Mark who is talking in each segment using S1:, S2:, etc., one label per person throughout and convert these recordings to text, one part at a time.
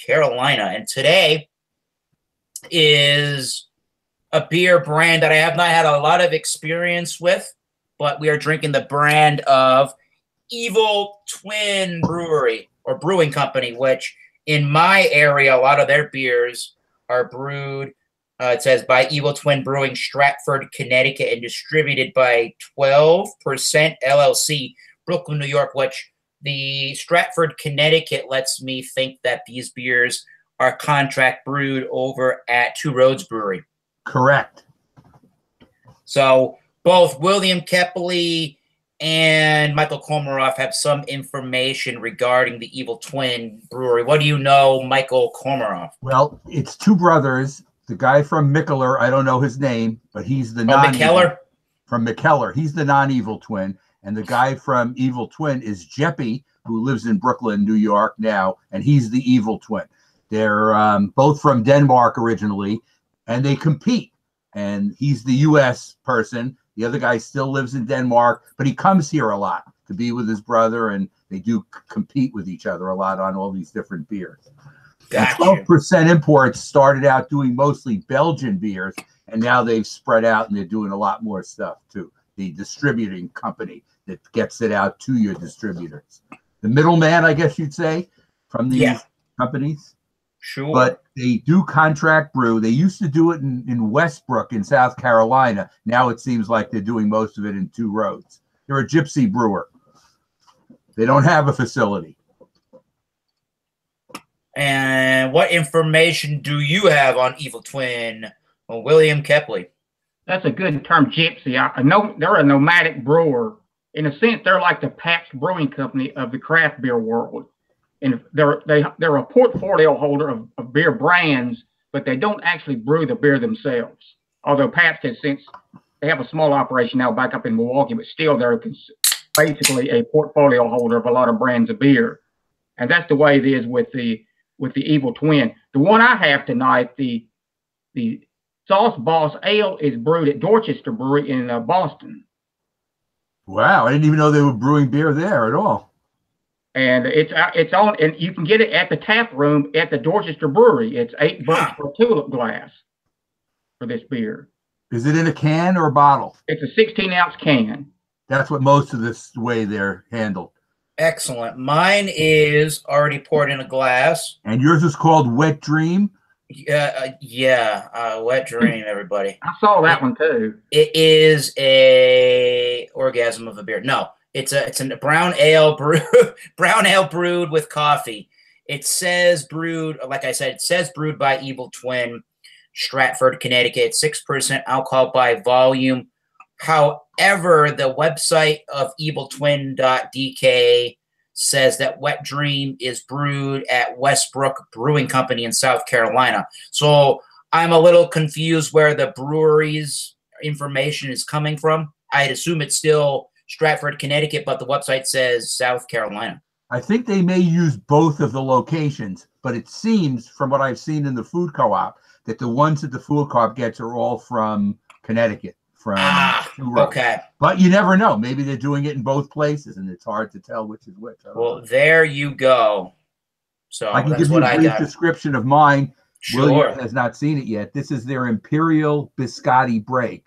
S1: Carolina. And today is a beer brand that I have not had a lot of experience with, but we are drinking the brand of Evil Twin Brewery or Brewing Company, which in my area, a lot of their beers are brewed. It says by Evil Twin Brewing, Stratford, Connecticut, and distributed by 12% LLC, Brooklyn, New York, which the Stratford, Connecticut lets me think that these beers are contract brewed over at Two Roads Brewery.
S2: Correct.
S1: So both William Kepley and Michael Komaroff have some information regarding the Evil Twin Brewery. What do you know, Michael Komaroff?
S2: Well, it's two brothers. The guy from Mikkeller, I don't know his name, but he's the
S1: Mikkeller?
S2: From Mikkeller. He's the non-Evil Twin. And the guy from Evil Twin is Jeppy, who lives in Brooklyn, New York now, and he's the Evil Twin. They're both from Denmark originally, and they compete. And he's the U.S. person. The other guy still lives in Denmark, but he comes here a lot to be with his brother, and they do compete with each other a lot on all these different beers.
S1: Gotcha.
S2: 12% imports started out doing mostly Belgian beers, and now they've spread out and they're doing a lot more stuff too. The distributing company that gets it out to your distributors. The middleman, I guess you'd say, from these companies.
S1: Sure.
S2: But they do contract brew. They used to do it in Westbrook in South Carolina. Now it seems like they're doing most of it in Two Roads. They're a gypsy brewer. They don't have a facility.
S1: And what information do you have on Evil Twin, William Kepley?
S3: That's a good term, gypsy. I know they're a nomadic brewer. In a sense, they're like the Pabst Brewing Company of the craft beer world. And they're a portfolio holder of beer brands, but they don't actually brew the beer themselves. Although Pabst has since, they have a small operation now back up in Milwaukee, but still they're basically a portfolio holder of a lot of brands of beer. And that's the way it is with the Evil Twin. The one I have tonight, the Sauce Boss Ale, is brewed at Dorchester Brewery in Boston.
S2: Wow, I didn't even know they were brewing beer there at all.
S3: And it's on, and you can get it at the tap room at the Dorchester Brewery. It's $8 for a tulip glass for this beer.
S2: Is it in a can or a bottle?
S3: It's a 16-ounce can.
S2: That's what most of this way they're handled.
S1: Excellent. Mine is already poured in a glass.
S2: And yours is called Wet Dream?
S1: Wet Dream, everybody.
S3: I saw that one too.
S1: It is a orgasm of a beer. No, it's a brown ale brewed with coffee. It says brewed, like I said, it says brewed by Evil Twin, Stratford, Connecticut. 6% alcohol by volume. However, the website of eviltwin.dk says that Wet Dream is brewed at Westbrook Brewing Company in South Carolina. So I'm a little confused where the brewery's information is coming from. I'd assume it's still Stratford, Connecticut, but the website says South Carolina.
S2: I think they may use both of the locations, but it seems from what I've seen in the food co-op that the ones that the food co-op gets are all from Connecticut.
S1: Okay.
S2: But you never know. Maybe they're doing it in both places, and it's hard to tell which is which.
S1: Well, there you go. So
S2: I can
S1: that's
S2: give you
S1: what
S2: a brief description of mine.
S1: Sure.
S2: William has not seen it yet. This is their Imperial Biscotti Break,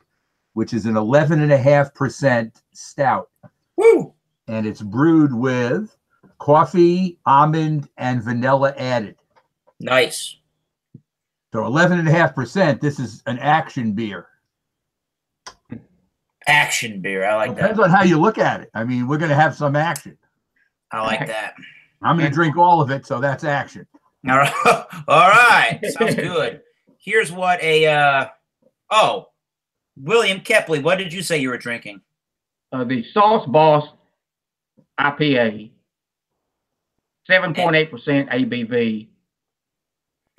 S2: which is an 11.5% stout.
S1: Woo!
S2: And it's brewed with coffee, almond, and vanilla added.
S1: Nice.
S2: So 11.5%. This is an action beer.
S1: Action beer. I like that.
S2: Depends on how you look at it. I mean, we're going to have some action.
S1: I like that.
S2: I'm going to drink all of it, so that's action.
S1: All right. All right. Sounds good. Here's what William Kepley, what did you say you were drinking?
S3: The Sauce Boss IPA. 7.8% ABV.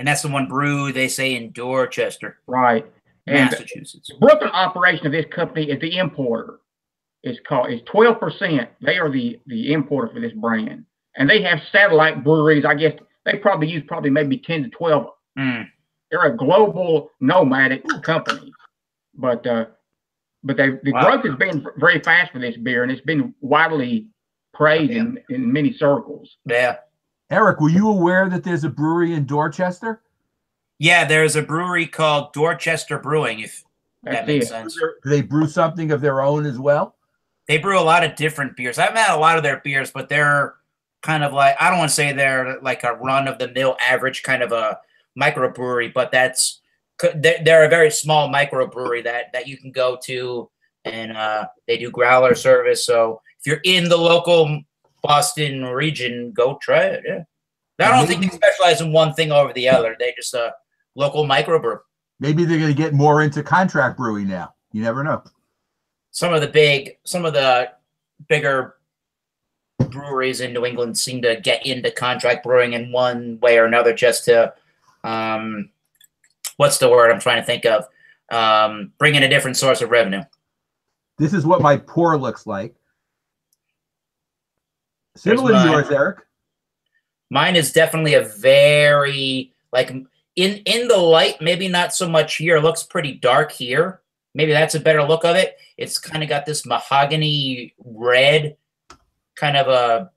S1: And that's the one brewed, they say, in Dorchester.
S3: Right.
S1: Massachusetts.
S3: The Brooklyn operation of this company is the importer. It's 12%. They are the importer for this brand. And they have satellite breweries. I guess they probably use maybe 10 to 12. They're a global nomadic company. But the growth has been very fast for this beer, and it's been widely praised in many circles.
S1: Yeah.
S2: Eric, were you aware that there's a brewery in Dorchester?
S1: Yeah, there's a brewery called Dorchester Brewing, if that makes sense.
S2: Do they brew something of their own as well?
S1: They brew a lot of different beers. I've had a lot of their beers, but they're kind of like, I don't want to say they're like a run-of-the-mill average kind of a microbrewery, but they're a very small microbrewery that you can go to, and they do growler service. So if you're in the local Boston region, go try it. Yeah, I don't think they specialize in one thing over the other. They just a local microbrew.
S2: Maybe they're going to get more into contract brewing now. You never know.
S1: Some of the bigger breweries in New England seem to get into contract brewing in one way or another, just to what's the word I'm trying to think of? Bring in a different source of revenue.
S2: This is what my pour looks like. Similar to yours, Eric.
S1: Mine is definitely a very, like, in the light, maybe not so much here. It looks pretty dark here. Maybe that's a better look of it. It's kind of got this mahogany red kind of a,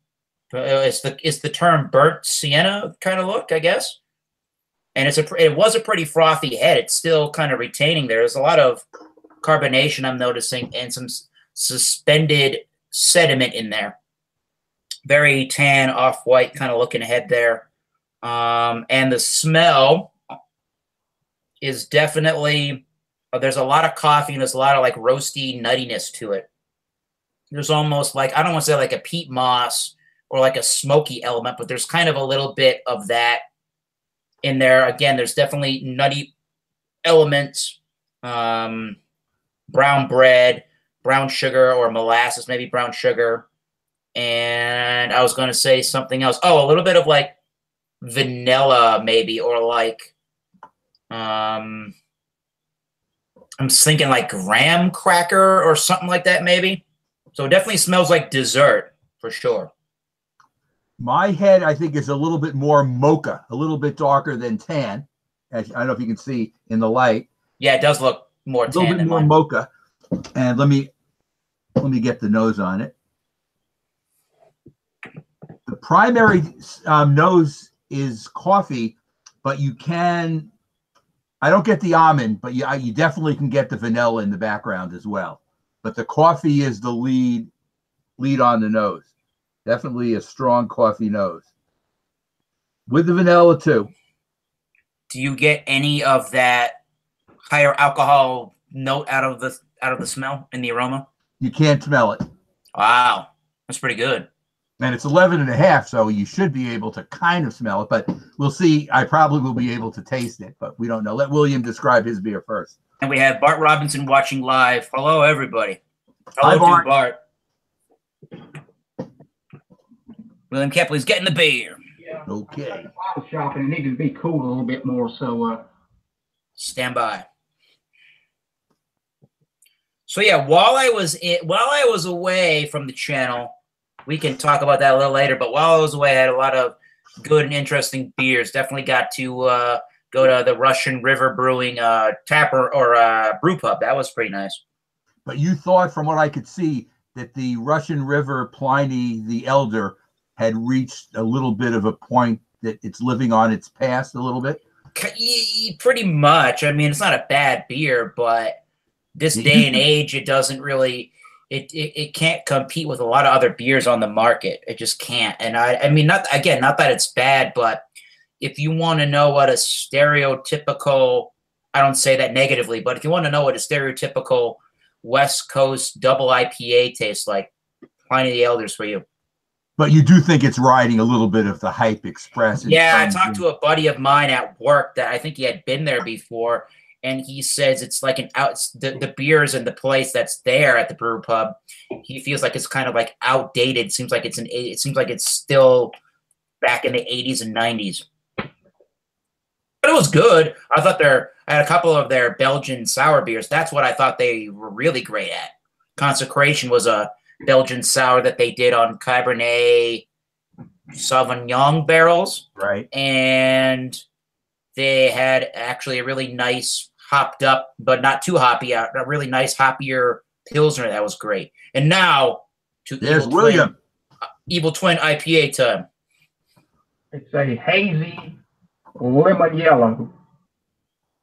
S1: it's the term burnt sienna kind of look, I guess. And it was a pretty frothy head. It's still kind of retaining there. There's a lot of carbonation I'm noticing and some suspended sediment in there. Very tan, off-white kind of looking head there. And the smell is definitely, there's a lot of coffee and there's a lot of like roasty nuttiness to it. There's almost like, I don't want to say like a peat moss or like a smoky element, but there's kind of a little bit of that in there. Again, there's definitely nutty elements, brown bread, brown sugar or molasses, maybe brown sugar. And I was going to say something else. Oh, a little bit of like vanilla maybe, or like, I'm thinking like graham cracker or something like that maybe. So it definitely smells like dessert for sure.
S2: My head, I think, is a little bit more mocha, a little bit darker than tan. I don't know if you can see in the light.
S1: Yeah, it does look more tan.
S2: A little bit more mocha. And let me get the nose on it. The primary nose is coffee, but you can, I don't get the almond, but you definitely can get the vanilla in the background as well. But the coffee is the lead on the nose. Definitely a strong coffee nose. With the vanilla too.
S1: Do you get any of that higher alcohol note out of the smell in the aroma?
S2: You can't smell it.
S1: Wow. That's pretty good.
S2: And it's 11.5, so you should be able to kind of smell it, but we'll see. I probably will be able to taste it, but we don't know. Let William describe his beer first.
S1: And we have Bart Robinson watching live. Hello, everybody. Hello,
S2: Hi, Bart.
S1: William Kepley's getting the beer.
S3: Yeah.
S2: Okay.
S3: Shop and it needed to be cooled a little bit more, so
S1: stand by. So yeah, while I was away from the channel, we can talk about that a little later. But while I was away, I had a lot of good and interesting beers. Definitely got to go to the Russian River Brewing tapper or brew pub. That was pretty nice.
S2: But you thought, from what I could see, that the Russian River Pliny the Elder had reached a little bit of a point that it's living on its past a little bit?
S1: Pretty much. I mean, it's not a bad beer, but this day and age, it doesn't really, it can't compete with a lot of other beers on the market. It just can't. And I mean, not that it's bad, but if you want to know what a stereotypical, I don't say that negatively, but if you want to know what a stereotypical West Coast double IPA tastes like, Pliny the Elder's for you.
S2: But you do think it's riding a little bit of the hype express.
S1: Yeah, I talked to a buddy of mine at work that I think he had been there before, and he says it's like the beers and the place that's there at the brew pub. He feels like it's kind of like outdated. It seems like it's still back in the 80s and 90s. But it was good. I had a couple of their Belgian sour beers. That's what I thought they were really great at. Consecration was a Belgian sour that they did on Cabernet Sauvignon barrels.
S2: Right.
S1: And they had actually a really nice hopped up, but not too hoppy, a really nice hoppier Pilsner. That was great. And now to
S2: there's William.
S1: Evil Twin IPA time.
S3: It's a hazy lemon yellow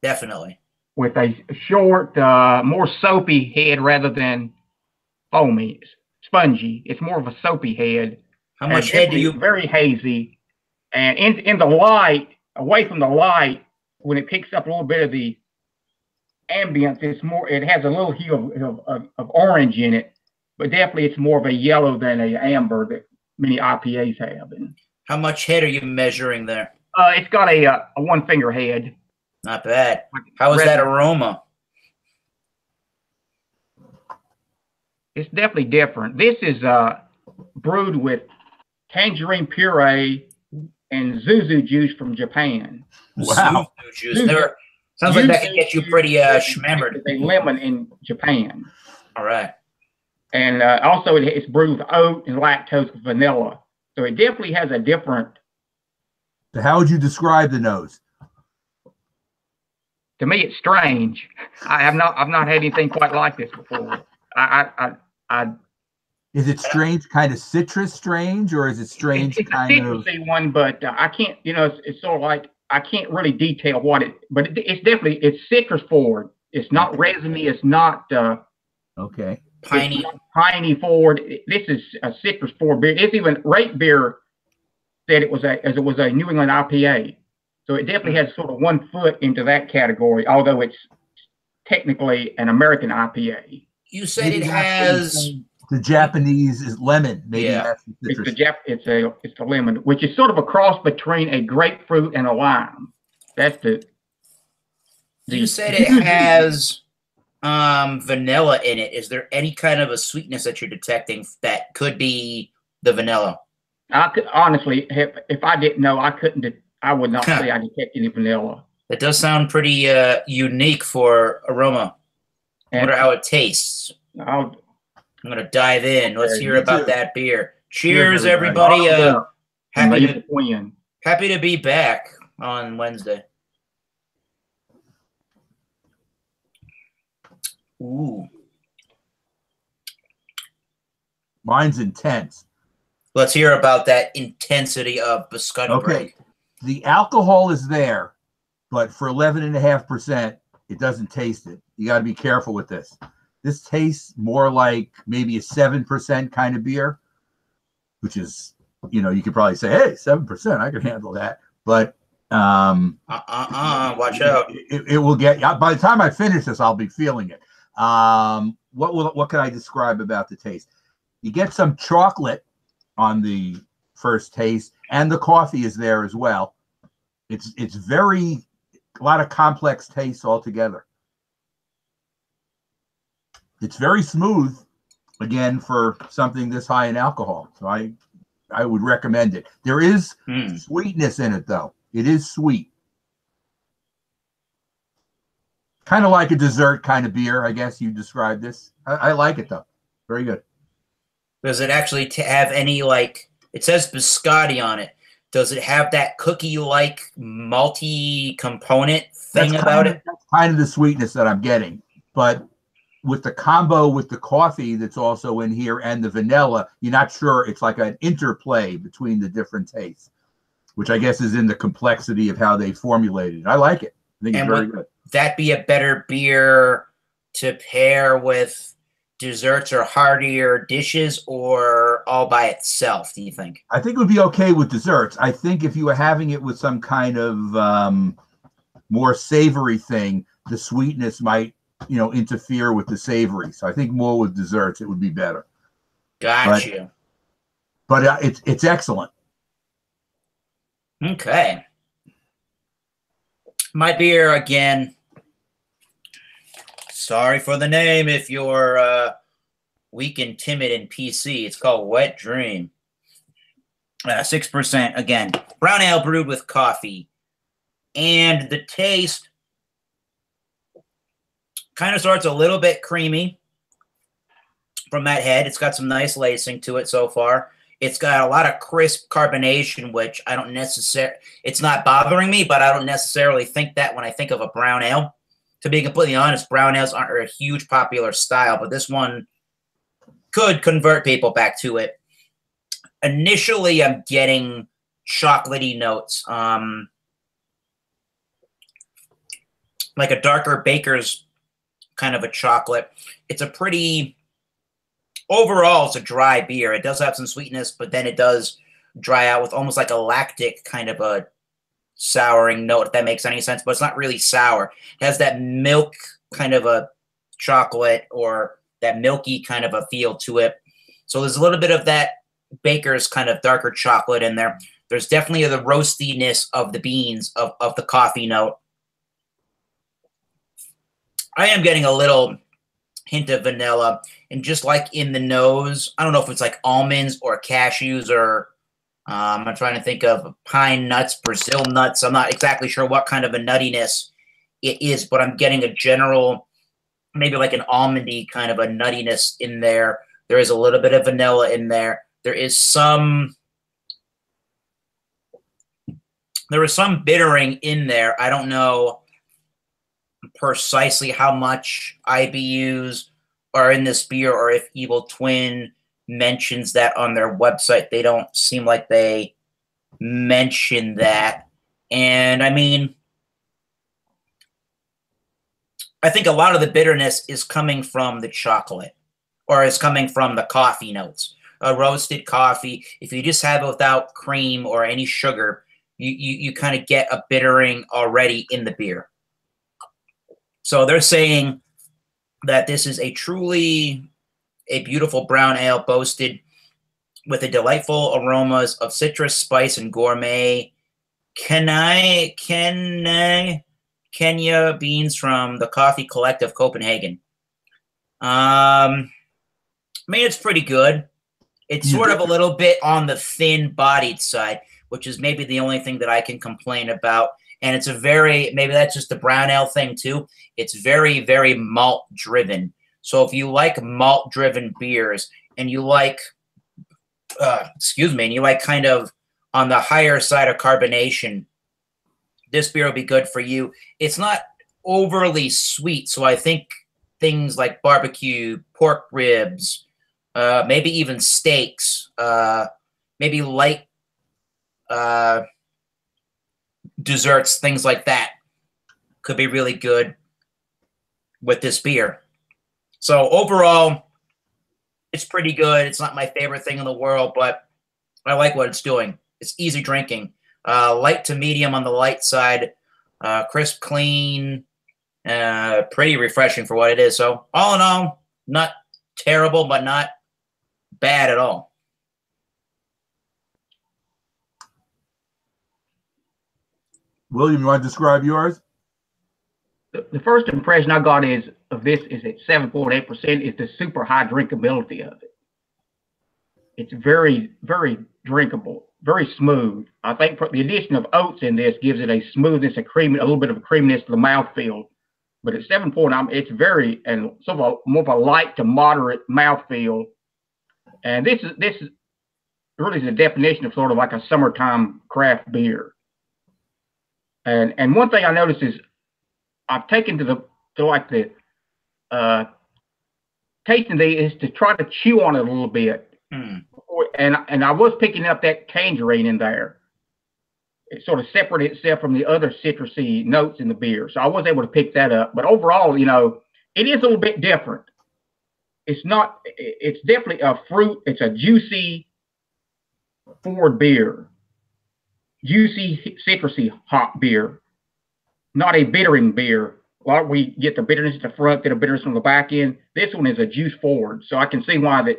S1: Definitely.
S3: with a short, more soapy head rather than foamy, spongy. It's more of a soapy head.
S1: How much head do you?
S3: Very hazy, and in the light, away from the light, when it picks up a little bit of the ambience, it's more. It has a little hue of orange in it, but definitely it's more of a yellow than a amber that many IPAs have. And
S1: how much head are you measuring there?
S3: it's got a one finger head.
S1: Not bad. How is that aroma?
S3: It's definitely different. This is brewed with tangerine puree and zuzu juice from Japan.
S2: Wow.
S1: Zuzu juice. Sounds like that could get you pretty schmemmered.
S3: It's a lemon in Japan.
S1: All right.
S3: And also it's brewed with oat and lactose with vanilla. So it definitely has a different.
S2: So how would you describe the nose?
S3: To me, it's strange. I've not had anything quite like this before.
S2: Is it strange, kind of citrus strange, or is it strange
S3: it's
S2: kind
S3: a citrusy one, but I can't, it's sort of like, I can't really detail what but it's definitely, it's citrus forward. It's not resiny. It's not,
S2: okay.
S1: Piney.
S3: Piney forward. This is a citrus forward beer. It's even Rate Beer said it was a New England IPA. So it definitely has sort of 1 foot into that category, although it's technically an American IPA.
S1: You said it has
S2: the Japanese is lemon. Maybe that's the citrus.
S3: It's the lemon, which is sort of a cross between a grapefruit and a lime. That's the
S1: you said it has vanilla in it. Is there any kind of a sweetness that you're detecting that could be the vanilla?
S3: I could honestly, if I didn't know, I would not say I detect any vanilla.
S1: That does sound pretty unique for aroma. I wonder how it tastes. I'm going to dive in. Let's hear about that beer. Cheers, everybody. Happy to be back on Wednesday. Ooh.
S2: Mine's intense.
S1: Let's hear about that intensity of Biscotti Break.
S2: The alcohol is there, but for 11.5%, it doesn't taste it. You got to be careful with this. This tastes more like maybe a 7% kind of beer, which is, you could probably say, hey, 7%, I can handle that. But
S1: watch out.
S2: It will get, by the time I finish this, I'll be feeling it. What can I describe about the taste? You get some chocolate on the first taste, and the coffee is there as well. It's a lot of complex tastes altogether. It's very smooth, again, for something this high in alcohol. So I would recommend it. There is sweetness in it, though. It is sweet. Kind of like a dessert kind of beer, I guess you described this. I like it, though. Very good. Does it actually have any, it says biscotti on it. Does it have that cookie-like malty component thing about it? That's kind of the sweetness that I'm getting. But with the combo with the coffee that's also in here and the vanilla, you're not sure. It's like an interplay between the different tastes, which I guess is in the complexity of how they formulated it. I like it. I think it's very good. That be a better beer to pair with desserts or heartier dishes, or all by itself, do you think? I think it would be okay with desserts. I think if you were having it with some kind of more savory thing, the sweetness might, interfere with the savory. So I think more with desserts, it would be better. Gotcha. But it's excellent. Okay. My beer again. Sorry for the name if you're weak and timid in PC. It's called Wet Dream. 6% again. Brown ale brewed with coffee. And the taste kind of starts a little bit creamy from that head. It's got some nice lacing to it so far. It's got a lot of crisp carbonation, which I don't necessarily, it's not bothering me, but I don't necessarily think that when I think of a brown ale. To be completely honest, brown ales aren't a huge popular style, but this one could convert people back to it. Initially, I'm getting
S1: chocolatey notes, like a darker baker's kind of a chocolate. It's a pretty, overall, it's a dry beer. It does have some sweetness, but then it does dry out with almost like a lactic kind of a souring note, if that makes any sense, but it's not really sour. It has that milk kind of a chocolate or that milky kind of a feel to it. So there's a little bit of that baker's kind of darker chocolate in there. There's definitely the roastiness of the beans of the coffee note. I am getting a little hint of vanilla, and just like in the nose, I don't know if it's like almonds or cashews or I'm trying to think of pine nuts, Brazil nuts. I'm not exactly sure what kind of a nuttiness it is, but I'm getting a general, maybe like an almondy kind of a nuttiness in there. There is a little bit of vanilla in there. There is some bittering in there. I don't know precisely how much IBUs are in this beer, or if Evil Twin mentions that on their website. They don't seem like they mention that. And I mean, I think a lot of the bitterness is coming from the chocolate, or is coming from the coffee notes. A roasted coffee, if you just have it without cream or any sugar, you kind of get a bittering already in the beer. So they're saying that this is a truly a beautiful brown ale boasted with the delightful aromas of citrus, spice, and gourmet Kenya beans from the Coffee Collective Copenhagen. I mean, it's pretty good. It's sort of a little bit on the thin-bodied side, which is maybe the only thing that I can complain about. And it's a very, maybe that's just the brown ale thing too. It's very, very malt-driven. So if you like malt-driven beers and you like, and you like kind of on the higher side of carbonation, this beer will be good for you. It's not overly sweet, so I think things like barbecue, pork ribs, maybe even steaks, maybe light desserts, things like that could be really good with this beer. So overall, it's pretty good. It's not my favorite thing in the world, but I like what it's doing. It's easy drinking. Light to medium on the light side, crisp, clean, pretty refreshing for what it is. So all in all, not terrible, but not bad at all.
S2: William, you want to describe yours?
S3: The first impression I got of this is at 7.8% is the super high drinkability of it. It's very, very drinkable, very smooth. I think for the addition of oats in this gives it a smoothness, a little bit of a creaminess to the mouthfeel. But at 7.9, it's very, and sort of more of a light to moderate mouthfeel. And this is really the definition of sort of like a summertime craft beer. And one thing I noticed is I've taken to the tasting these is to try to chew on it a little bit. And I was picking up that tangerine in there. It sort of separated itself from the other citrusy notes in the beer. So I was able to pick that up. But overall, you know, it is a little bit different. It's definitely a fruit. It's a juicy forward beer. Juicy, citrusy hop beer. Not a bittering beer. A lot we get the bitterness at the front, then a bitterness on the back end. This one is a juice forward. So I can see why that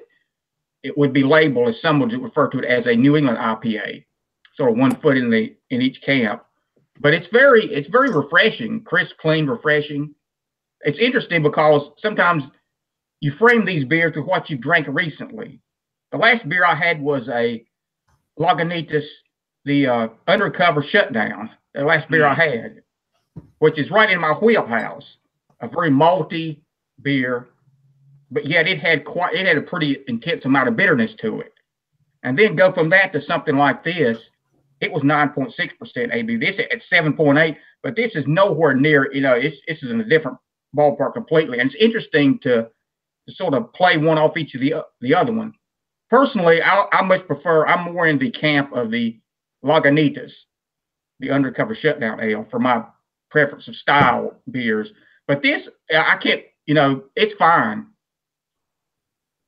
S3: it would be labeled, as some would refer to it, as a New England IPA. Sort of 1 foot in each camp. But it's very refreshing, crisp, clean, refreshing. It's interesting because sometimes you frame these beers with what you've drank recently. The last beer I had was a Lagunitas, the Undercover Shutdown, the last beer I had, which is right in my wheelhouse. A very malty beer, but yet it had a pretty intense amount of bitterness to it. And then go from that to something like this. It was 9.6% ABV. This at 7.8, but this is nowhere near, you know, this is in a different ballpark completely. And it's interesting to sort of play one off each of the other one. Personally, I much prefer, I'm more in the camp of the Lagunitas, the undercover shutdown ale, for my preference of style beers. But this, I can't, it's fine.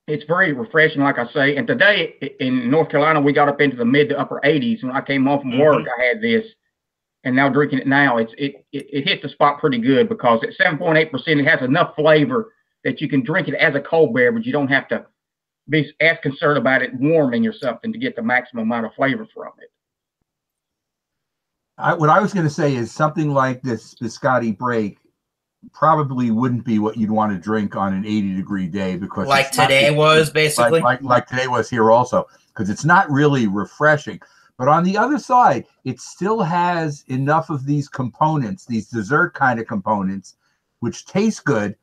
S3: It's very refreshing, like I say. And today in North Carolina, we got up into the mid to upper 80s. When I came home from work, I had this, and now drinking it now, it hits the spot pretty good, because at 7.8%, it has enough flavor that you can drink it as a cold beverage. You don't have to be as concerned about it warming or something to get the maximum amount of flavor from it.
S2: What I was going to say is something like this Biscotti Break probably wouldn't be what you'd want to drink on an 80-degree day, because
S1: like today was basically
S2: like today was here also, because it's not really refreshing. But on the other side, it still has enough of these components, these dessert kind of components, which taste good,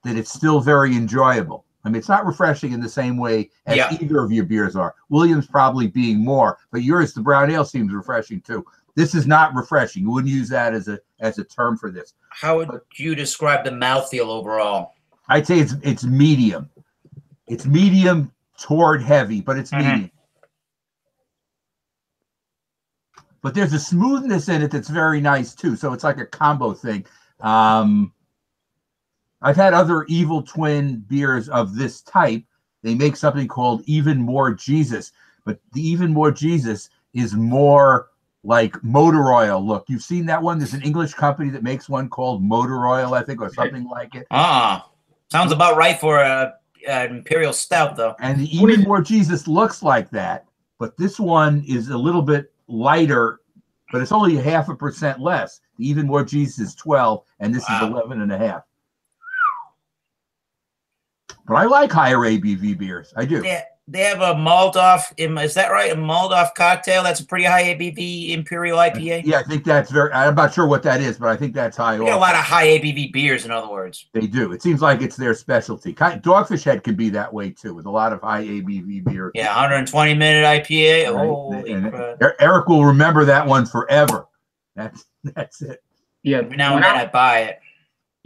S2: that it's still very enjoyable. I mean, it's not refreshing in the same way as either of your beers are. Williams probably being more, but yours, the brown ale, seems refreshing too. This is not refreshing. You wouldn't use that as a term for this.
S1: How would you describe the mouthfeel overall?
S2: I'd say it's medium. It's medium toward heavy, but it's medium. But there's a smoothness in it that's very nice too. So it's like a combo thing. I've had other Evil Twin beers of this type. They make something called Even More Jesus, but the Even More Jesus is more like motor oil look. You've seen that one? There's an English company that makes one called Motor Oil, I think, or something like it.
S1: Sounds about right for an Imperial Stout, though.
S2: And the Even More Jesus looks like that, but this one is a little bit lighter, but it's only 0.5% less. The Even More Jesus is 12, and this is 11.5. But I like higher ABV beers. I do.
S1: They have a Moldov. Is that right? A Moldov cocktail. That's a pretty high ABV Imperial IPA.
S2: Yeah, I think that's very. I'm not sure what that is, but I think that's high.
S1: They got a lot of high ABV beers, in other words.
S2: They do. It seems like it's their specialty. Dogfish Head can be that way too, with a lot of high ABV beer.
S1: Yeah, 120-minute IPA.
S2: Right.
S1: Holy crap.
S2: Eric will remember that one forever. That's it.
S3: Yeah.
S1: Now and then I buy it.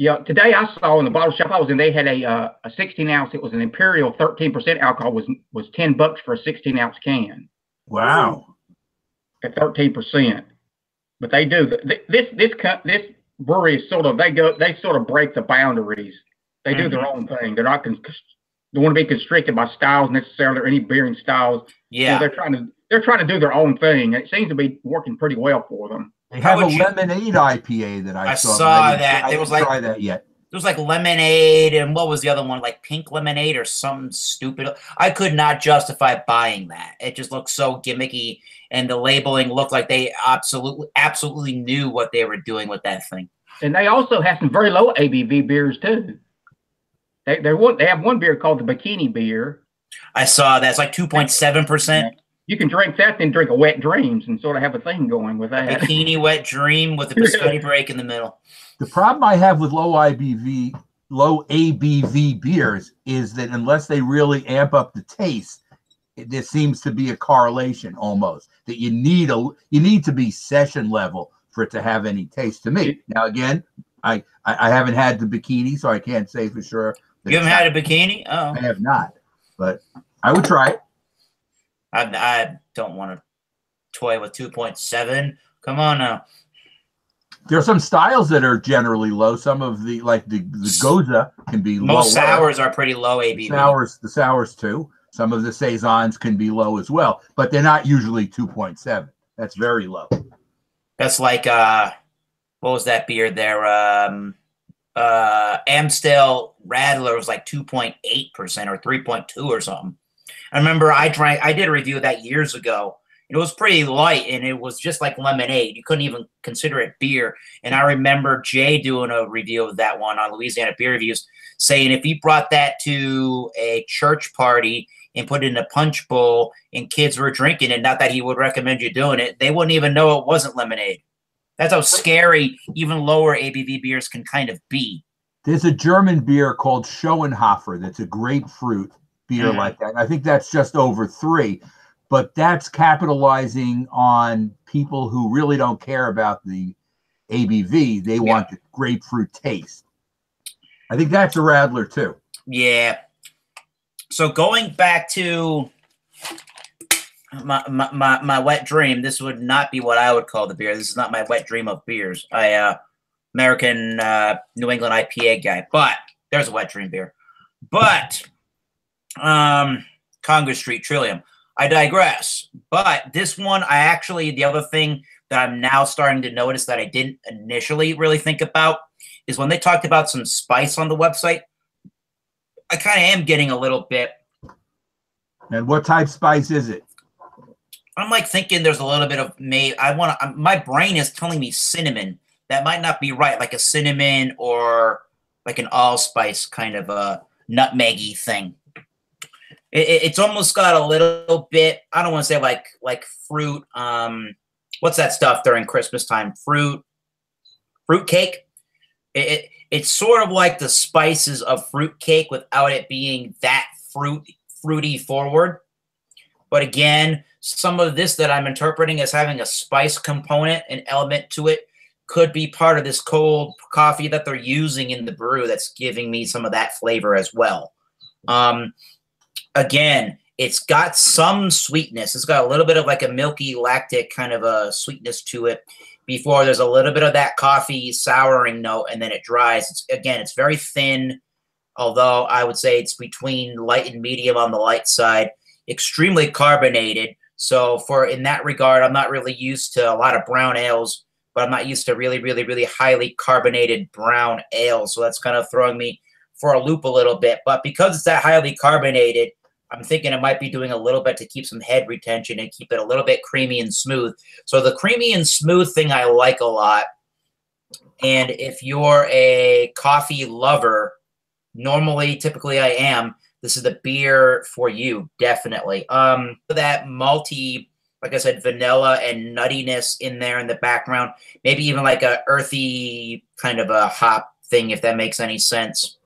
S3: Yeah, today I saw in the bottle shop I was in, they had a 16-ounce. It was an Imperial, 13% alcohol. Was $10 for a 16-ounce can.
S2: Wow.
S3: At 13%. But they do this brewery is sort of they sort of break the boundaries. They do their own thing. They're not don't want to be constricted by styles necessarily, or any beering styles.
S1: Yeah,
S3: so they're trying to do their own thing. And it seems to be working pretty well for them.
S2: They have a lemonade IPA that I saw.
S1: I saw that.
S2: I didn't try that yet.
S1: There was like lemonade, and what was the other one? Like pink lemonade or something stupid. I could not justify buying that. It just looked so gimmicky, and the labeling looked like they absolutely knew what they were doing with that thing.
S3: And they also have some very low ABV beers too. They have one beer called the Bikini beer.
S1: I saw that. It's like 2.7%.
S3: You can drink that, then drink a Wet Dreams and sort of have a thing going with that.
S1: A Bikini Wet Dream with a Biscotti Break in the middle.
S2: The problem I have with low ABV beers is that unless they really amp up the taste, there seems to be a correlation almost that you need to be session level for it to have any taste to me. Now again, I haven't had the Bikini, so I can't say for sure.
S1: You haven't had a Bikini? Oh,
S2: I have not, but I would try it.
S1: I don't want to toy with 2.7. Come on now.
S2: There are some styles that are generally low. Some of the Goza can be low.
S1: Most sours are pretty low ABV.
S2: The sours too. Some of the saisons can be low as well, but they're not usually 2.7. That's very low.
S1: That's like what was that beer there? Amstel Radler was like 2.8% or 3.2 or something. I remember I did a review of that years ago. It was pretty light, and it was just like lemonade. You couldn't even consider it beer. And I remember Jay doing a review of that one on Louisiana Beer Reviews, saying if he brought that to a church party and put it in a punch bowl and kids were drinking it, not that he would recommend you doing it, they wouldn't even know it wasn't lemonade. That's how scary even lower ABV beers can kind of be.
S2: There's a German beer called Schoenhofer that's a grapefruit beer like that. I think that's just over 3. But that's capitalizing on people who really don't care about the ABV. They want the grapefruit taste. I think that's a Radler too.
S1: Yeah. So going back to my wet dream. This would not be what I would call the beer. This is not my wet dream of beers. American New England IPA guy, but there's a wet dream beer. But Congress Street Trillium. I digress. But this one, the other thing that I'm now starting to notice that I didn't initially really think about is when they talked about some spice on the website. I kind of am getting a little bit.
S2: And what type spice is it?
S1: I'm like thinking there's a little bit of my brain is telling me cinnamon. That might not be right, like a cinnamon or like an allspice kind of a nutmeggy thing. It's almost got a little bit, I don't want to say like fruit. What's that stuff during Christmas time? Fruit cake. It's sort of like the spices of fruit cake without it being that fruity forward. But again, some of this that I'm interpreting as having a spice component, an element to it, could be part of this cold coffee that they're using in the brew that's giving me some of that flavor as well. Again, it's got some sweetness. It's got a little bit of like a milky lactic kind of a sweetness to it before there's a little bit of that coffee souring note, and then it dries. It's very thin, although I would say it's between light and medium on the light side, extremely carbonated. So in that regard, I'm not really used to a lot of brown ales, but I'm not used to really, really, really highly carbonated brown ales. So that's kind of throwing me for a loop a little bit. But because it's that highly carbonated, I'm thinking it might be doing a little bit to keep some head retention and keep it a little bit creamy and smooth. So the creamy and smooth thing I like a lot. And if you're a coffee lover, typically I am, this is the beer for you, definitely. That malty, like I said, vanilla and nuttiness in there in the background, maybe even like a earthy kind of a hop thing, if that makes any sense.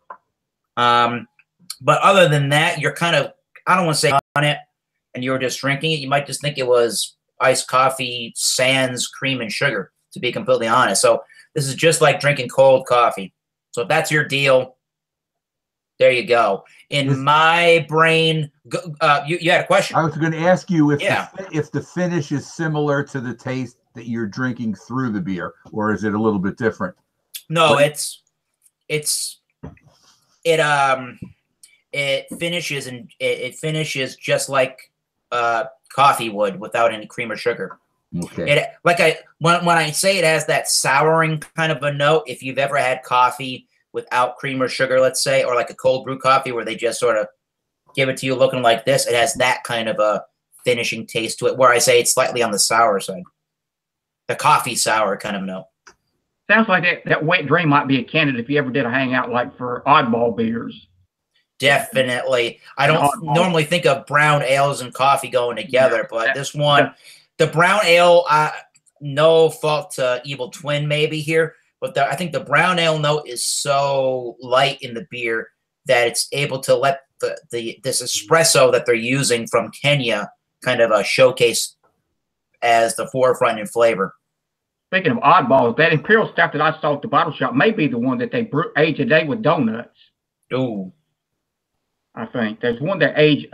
S1: But other than that, you're kind of, I don't want to say on it, and you're just drinking it. You might just think it was iced coffee sans cream and sugar, to be completely honest. So this is just like drinking cold coffee. So if that's your deal, there you go. In my brain, you had a question? I
S2: was going to ask you if the finish is similar to the taste that you're drinking through the beer, or is it a little bit different?
S1: No, it finishes just like coffee would without any cream or sugar.
S2: Okay.
S1: When I say it has that souring kind of a note, if you've ever had coffee without cream or sugar, let's say, or like a cold brew coffee where they just sort of give it to you looking like this, it has that kind of a finishing taste to it, where I say it's slightly on the sour side. The coffee sour kind of note.
S3: Sounds like that wet dream might be a candidate if you ever did a hangout like for oddball beers.
S1: Definitely. I don't normally think of brown ales and coffee going together, but this one, the brown ale, no fault to Evil Twin maybe here, but I think the brown ale note is so light in the beer that it's able to let this espresso that they're using from Kenya kind of showcase as the forefront in flavor.
S3: Speaking of oddballs, that Imperial Stout that I saw at the bottle shop may be the one that they age a day with donuts.
S1: Ooh.
S3: I think there's one that age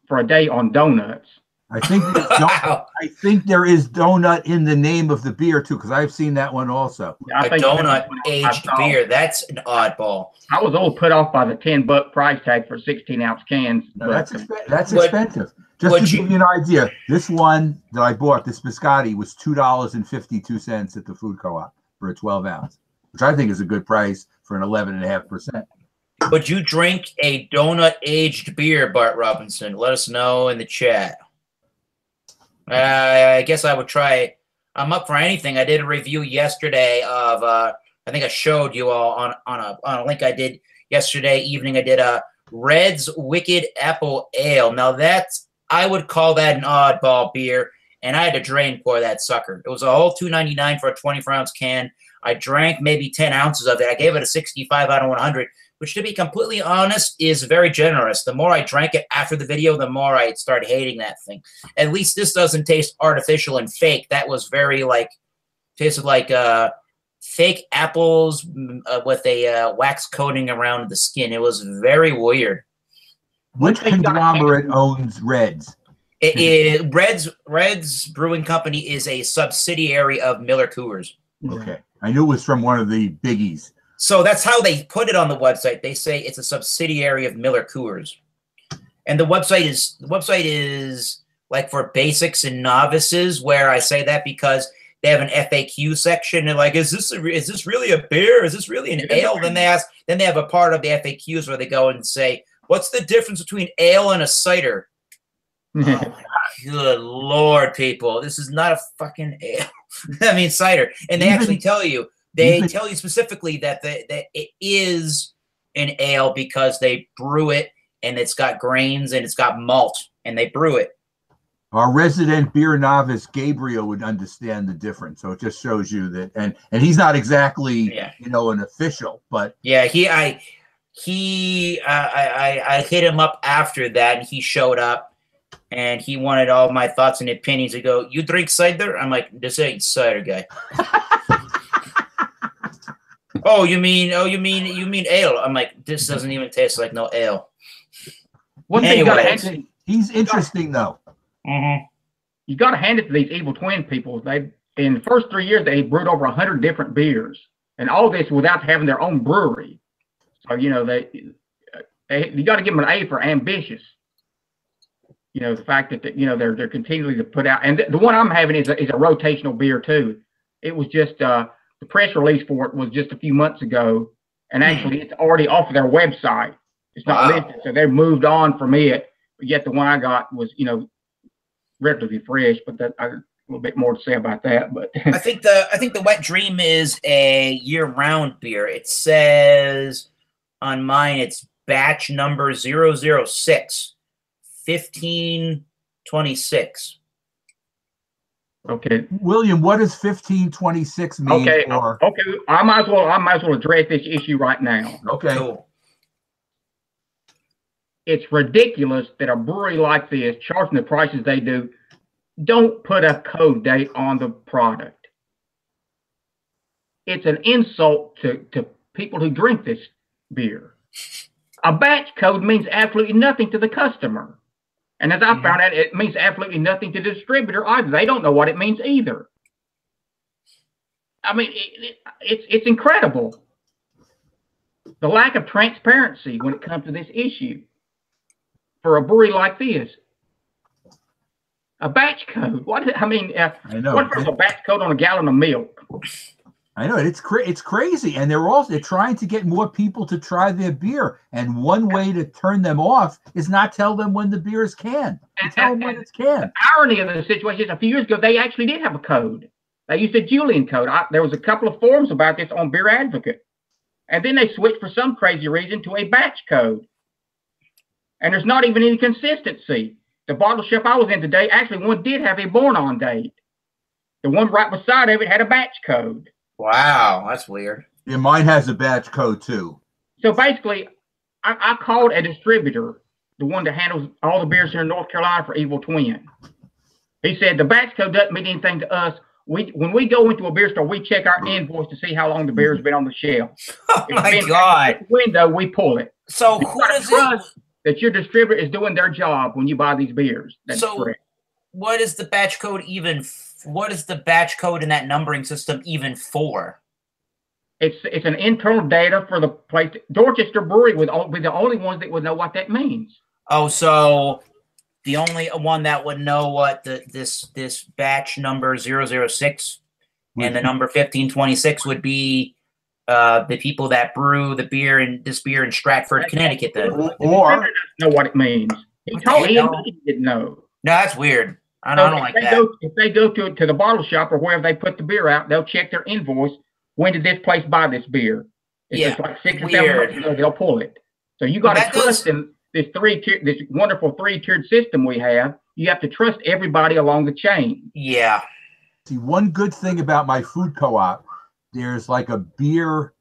S3: for a day on donuts.
S2: I think there is donut in the name of the beer too, because I've seen that one also.
S1: Yeah, a donut aged beer. That's an oddball.
S3: I was a little put off by the $10 price tag for 16-ounce cans.
S2: No, that's expensive. Just to give you an idea, this one that I bought, this biscotti, was $2.52 at the food co-op for a 12-ounce, which I think is a good price for an 11.5%.
S1: Would you drink a donut aged beer, Bart Robinson? Let us know in the chat. I guess I would try it. I'm up for anything. I did a review yesterday of I think I showed you all on a link I did yesterday evening. I did a Red's Wicked Apple Ale. Now I would call that an oddball beer, and I had to drain pour that sucker. It was a whole $2.99 for a 24-ounce can. I drank maybe 10 ounces of it. I gave it a 65 out of 100. Which, to be completely honest, is very generous. The more I drank it after the video, the more I started hating that thing. At least this doesn't taste artificial and fake. That was very, tasted like fake apples with a wax coating around the skin. It was very weird.
S2: Which conglomerate owns Reds?
S1: It is Red's Brewing Company is a subsidiary of Miller Coors.
S2: Okay, I knew it was from one of the biggies.
S1: So that's how they put it on the website. They say it's a subsidiary of Miller Coors, and the website is like for basics and novices. Where I say that because they have an FAQ section. They're like, is this really a beer? Is this really an ale? Then they have a part of the FAQs where they go and say, what's the difference between ale and a cider? Oh, good Lord, people. This is not a fucking ale. I mean, cider. And they actually tell you. They tell you specifically that it is an ale because they brew it and it's got grains and it's got malt and they brew it.
S2: Our resident beer novice Gabriel would understand the difference. So it just shows you that, and he's not exactly an official, but
S1: yeah, I hit him up after that and he showed up and he wanted all my thoughts and opinions. He go, "You drink cider?" I'm like, "This ain't cider, guy." Oh, you mean ale? I'm like, this doesn't even taste like no ale.
S3: One thing
S2: he's interesting though.
S1: Mm-hmm.
S3: You got to hand it to these Evil Twin people. They in the first 3 years they brewed over 100 different beers, and all this without having their own brewery. So you got to give them an A for ambitious. The fact that they're continually to put out, and the one I'm having is a rotational beer too. It was just the press release for it was just a few months ago, and actually it's already off of their website. It's not listed, so they've moved on from it. But yet the one I got was, relatively fresh. But that I a little bit more to say about that. But
S1: I think the Wet Dream is a year-round beer. It says on mine it's batch number 006, 1526.
S3: Okay,
S2: William, what does 1526 mean?
S3: Okay, I might as well address this issue right now.
S2: Okay.
S1: Cool.
S3: It's ridiculous that a brewery like this, charging the prices they do, don't put a code date on the product. It's an insult to people who drink this beer. A batch code means absolutely nothing to the customer. And as I found out, it means absolutely nothing to the distributor either. They don't know what it means either. I mean, it's incredible. The lack of transparency when it comes to this issue for a brewery like this. A batch code. I know. What if a batch code on a gallon of milk?
S2: I know it's crazy, and they're trying to get more people to try their beer, and one way to turn them off is not tell them when the beer is canned. Tell them when it's canned.
S3: The irony of the situation is, a few years ago they actually did have a code. They used a Julian code. There was a couple of forums about this on Beer Advocate, and then they switched for some crazy reason to a batch code, and there's not even any consistency. The bottle shop I was in today, actually one did have a born-on date. The one right beside of it had a batch code.
S1: Wow, that's weird.
S2: Yeah, mine has a batch code too.
S3: So basically, I called a distributor, the one that handles all the beers here in North Carolina for Evil Twin. He said the batch code doesn't mean anything to us. When we go into a beer store, we check our invoice to see how long the beer has been on the shelf.
S1: Oh my God!
S3: Window, we pull it.
S1: So who does it?
S3: That your distributor is doing their job when you buy these beers. That's correct.
S1: What is the batch code even? What is the batch code in that numbering system even for?
S3: It's an internal data for the place. Dorchester Brewery would be the only ones that would know what that means.
S1: Oh, so the only one that would know what this batch number 006 and the number 1526 would be the people that brew the beer in Stratford, Connecticut. Then,
S3: or doesn't know what it means. He told me he didn't know.
S1: No, that's weird. I don't like that.
S3: If they go to the bottle shop or wherever they put the beer out, they'll check their invoice. When did this place buy this beer? If it's like 6 or 7 months ago, they'll pull it. So you got to trust in this wonderful 3-tiered system we have. You have to trust everybody along the chain.
S1: Yeah.
S2: See, one good thing about my food co-op, there's like a beer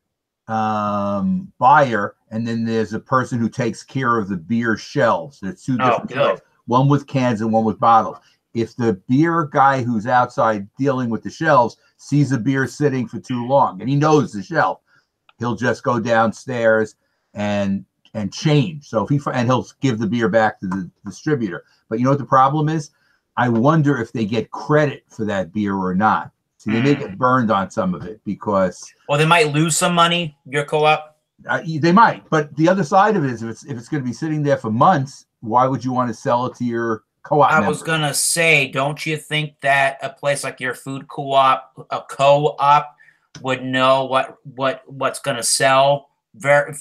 S2: buyer, and then there's a person who takes care of the beer shelves. There's 2 different shelves, one with cans and one with bottles. If the beer guy who's outside dealing with the shelves sees a beer sitting for too long and he knows the shelf, he'll just go downstairs and change. So he'll give the beer back to the distributor. But you know what the problem is? I wonder if they get credit for that beer or not. See, they may get burned on some of it because.
S1: Well, they might lose some money, your co-op.
S2: They might, but the other side of it is if it's going to be sitting there for months, why would you want to sell it to your co-op
S1: I
S2: members?
S1: was gonna say, don't you think that a place like your food co-op, a co-op, would know what's gonna sell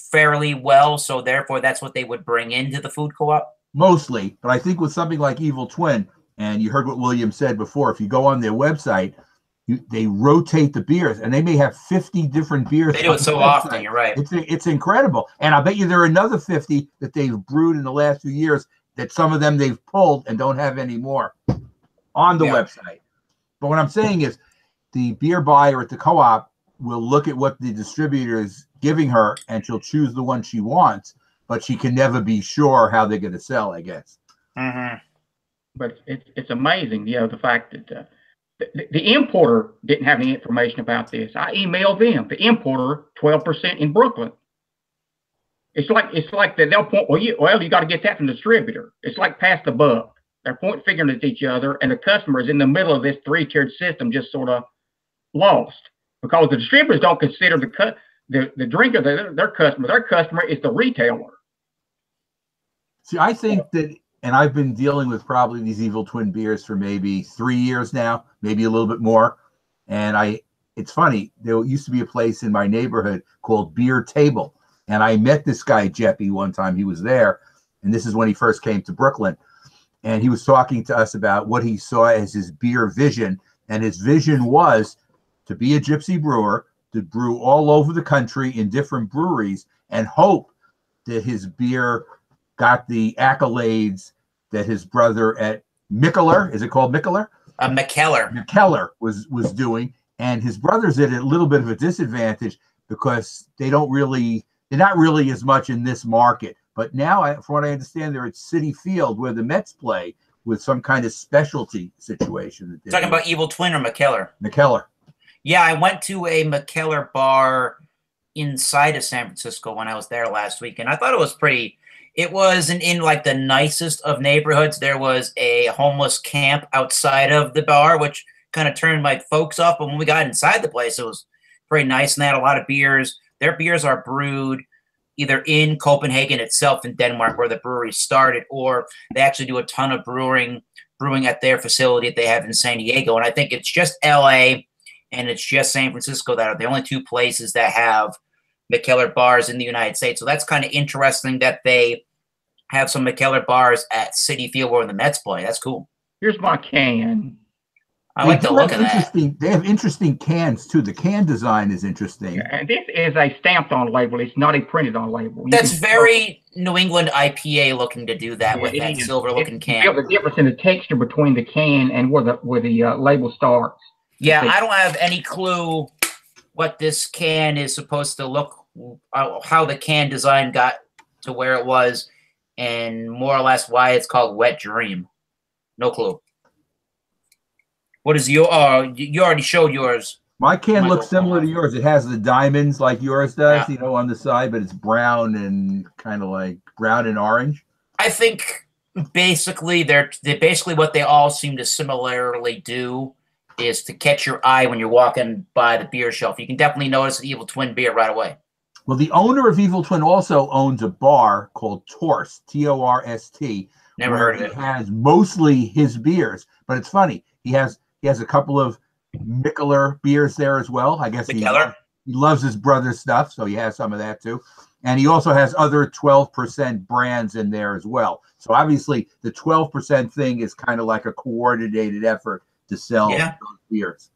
S1: fairly well, so therefore that's what they would bring into the food co-op?
S2: Mostly, but I think with something like Evil Twin, and you heard what William said before, if you go on their website, they rotate the beers, and they may have 50 different beers.
S1: They do it so often, you're right.
S2: It's incredible. And I'll bet you there are another 50 that they've brewed in the last few years that some of them they've pulled and don't have anymore on the website. But what I'm saying is the beer buyer at the co-op will look at what the distributor is giving her, and she'll choose the one she wants, but she can never be sure how they're going to sell, I guess.
S3: But it's amazing, the fact that the importer didn't have any information about this. I emailed them. The importer, 12% in Brooklyn. It's like they'll point. Well, you got to get that from the distributor. It's like pass the buck. They're point figuring at each other, and the customer is in the middle of this three-tiered system, just sort of lost because the distributors don't consider the drinker their customer. Their customer is the retailer.
S2: See, I think that. And I've been dealing with probably these Evil Twin beers for maybe 3 years now, maybe a little bit more. And it's funny, there used to be a place in my neighborhood called Beer Table. And I met this guy, Jeppy, one time. He was there. And this is when he first came to Brooklyn. And he was talking to us about what he saw as his beer vision. And his vision was to be a gypsy brewer, to brew all over the country in different breweries, and hope that his beer got the accolades that his brother at Mikkeller, is it called Mikkeller?
S1: McKellar
S2: was doing, and his brother's at a little bit of a disadvantage because they're not really as much in this market. But now, from what I understand, they're at Citi Field where the Mets play with some kind of specialty situation.
S1: Talking about Evil Twin or McKellar?
S2: McKellar.
S1: Yeah, I went to a McKellar bar inside of San Francisco when I was there last week, and I thought it was pretty. It wasn't in like the nicest of neighborhoods. There was a homeless camp outside of the bar, which kind of turned my folks off. But when we got inside the place, it was pretty nice, and they had a lot of beers. Their beers are brewed either in Copenhagen itself in Denmark, where the brewery started, or they actually do a ton of brewing at their facility that they have in San Diego. And I think it's just LA and it's just San Francisco that are the only two places that have McKellar bars in the United States. So that's kind of interesting that they have some McKellar bars at Citi Field where the Mets play. That's cool.
S3: Here's my can.
S1: I like the look of that.
S2: They have interesting cans too. The can design is interesting.
S3: And this is a stamped on label. It's not a printed on label.
S1: That's very New England IPA looking to do that with that silver looking can.
S3: You feel the difference in the texture between the can and where the label starts.
S1: Yeah, I don't have any clue what this can is supposed to look, how the can design got to where it was, and more or less why it's called Wet Dream. No clue. What is your? You already showed yours.
S2: My can looks similar to yours. It has the diamonds like yours does, on the side, but it's brown and kind of like brown and orange.
S1: I think basically they're basically what they all seem to similarly do is to catch your eye when you're walking by the beer shelf. You can definitely notice an Evil Twin beer right away.
S2: Well, the owner of Evil Twin also owns a bar called Torst, T-O-R-S-T.
S1: Never heard of it.
S2: He has mostly his beers, but it's funny. He has a couple of Mikkeller beers there as well. I guess he loves his brother's stuff, so he has some of that too. And he also has other 12% brands in there as well. So obviously the 12% thing is kind of like a coordinated effort to sell those beers.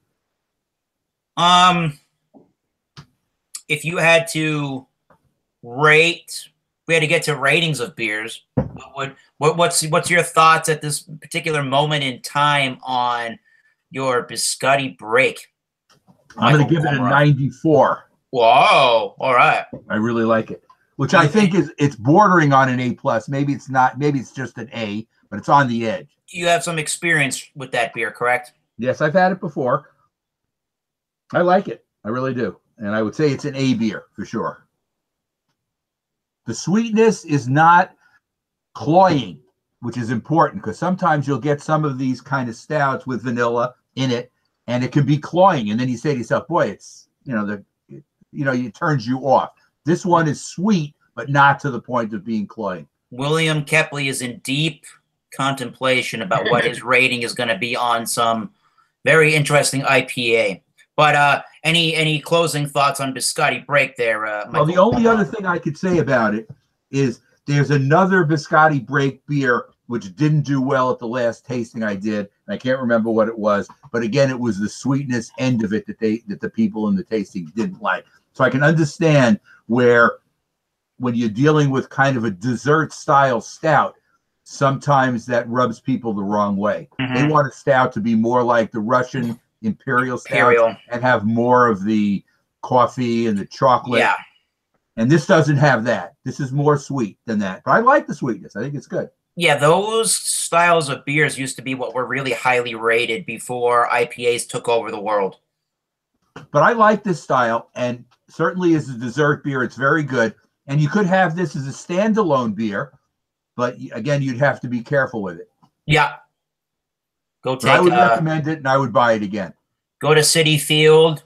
S1: If you had to rate, we had to get to ratings of beers. What's your thoughts at this particular moment in time on your biscotti break?
S2: I'm going to give it a 94.
S1: Whoa! All right.
S2: I really like it, which I think it's bordering on an A+. Maybe it's not. Maybe it's just an A, but it's on the edge.
S1: You have some experience with that beer, correct?
S2: Yes, I've had it before. I like it. I really do. And I would say it's an A beer for sure. The sweetness is not cloying. which is important because sometimes you'll get some of these kind of stouts with vanilla in it, and it can be cloying. And then you say to yourself, boy, it's, it turns you off. This one is sweet, but not to the point of being cloying.
S1: William Kepley is in deep contemplation about what his rating is going to be on some very interesting IPA. But any closing thoughts on Biscotti Break there, Michael?
S2: Well, the only other thing I could say about it is there's another Biscotti Break beer which didn't do well at the last tasting I did. And I can't remember what it was, but again, it was the sweetness end of it that the people in the tasting didn't like. So I can understand where when you're dealing with kind of a dessert style stout, sometimes that rubs people the wrong way.
S1: Mm-hmm.
S2: They want a stout to be more like the Russian Imperial stout and have more of the coffee and the chocolate.
S1: Yeah.
S2: And this doesn't have that. This is more sweet than that. But I like the sweetness. I think it's good.
S1: Yeah, those styles of beers used to be what were really highly rated before IPAs took over the world.
S2: But I like this style, and certainly as a dessert beer, it's very good. And you could have this as a standalone beer, but again, you'd have to be careful with it.
S1: Yeah.
S2: I would recommend it, and I would buy it again.
S1: Go to City Field.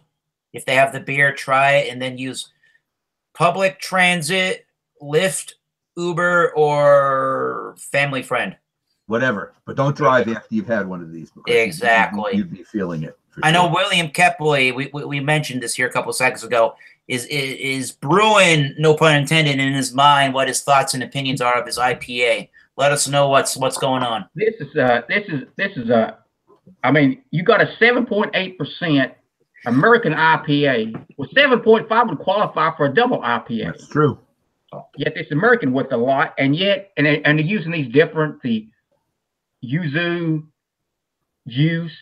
S1: If they have the beer, try it, and then use public transit, Lyft, Uber, or family friend.
S2: Whatever. But don't drive after you've had one of these.
S1: Exactly.
S2: You'd be feeling it.
S1: I know William Kepley, we mentioned this here a couple of seconds ago, is brewing, no pun intended, in his mind what his thoughts and opinions are of his IPA. Let us know what's going on.
S3: This is I mean, you got a 7.8% American IPA. Well, 7.5 would qualify for a double IPA.
S2: That's true.
S3: Yet it's American with a lot, and they're using these different, the yuzu juice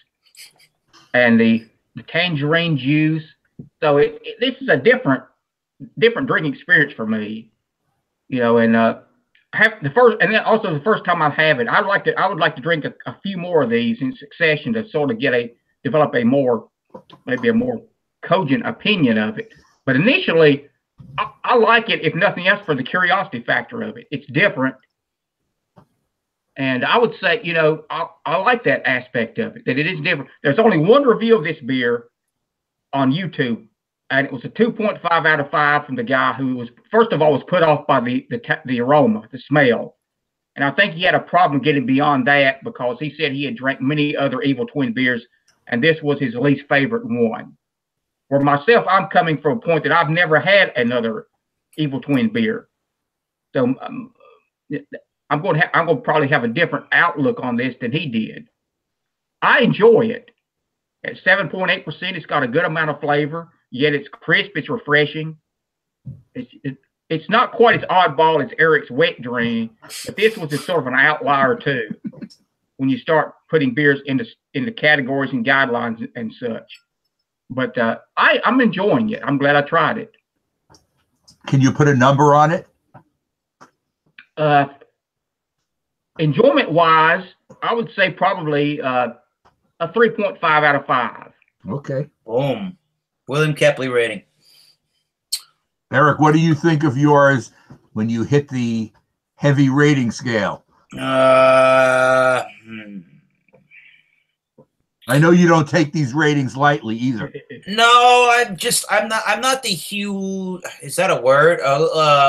S3: and the tangerine juice. So this is a different drinking experience for me, and have the first, and then also the first time I have it, I would like to drink a few more of these in succession to sort of develop maybe a more cogent opinion of it. But initially, I like it, if nothing else, for the curiosity factor of it. It's different. And I would say, I like that aspect of it, that it is different. There's only one review of this beer on YouTube, and it was a 2.5 out of 5 from the guy who was, first of all, was put off by the aroma, the smell. And I think he had a problem getting beyond that because he said he had drank many other Evil Twin beers, and this was his least favorite one. For myself, I'm coming from a point that I've never had another Evil Twin beer. So I'm going to probably have a different outlook on this than he did. I enjoy it. At 7.8%, it's got a good amount of flavor, yet it's crisp, it's refreshing. It's not quite as oddball as Eric's Wet Dream, but this was sort of an outlier too, when you start putting beers into categories and guidelines and such. But I'm enjoying it. I'm glad I tried it.
S2: Can you put a number on it?
S3: Enjoyment-wise, I would say probably a 3.5 out of 5.
S2: Okay.
S1: Boom. William Kepley rating.
S2: Eric, what do you think of yours when you hit the heavy rating scale? I know you don't take these ratings lightly either.
S1: No, I'm not the huge, is that a word?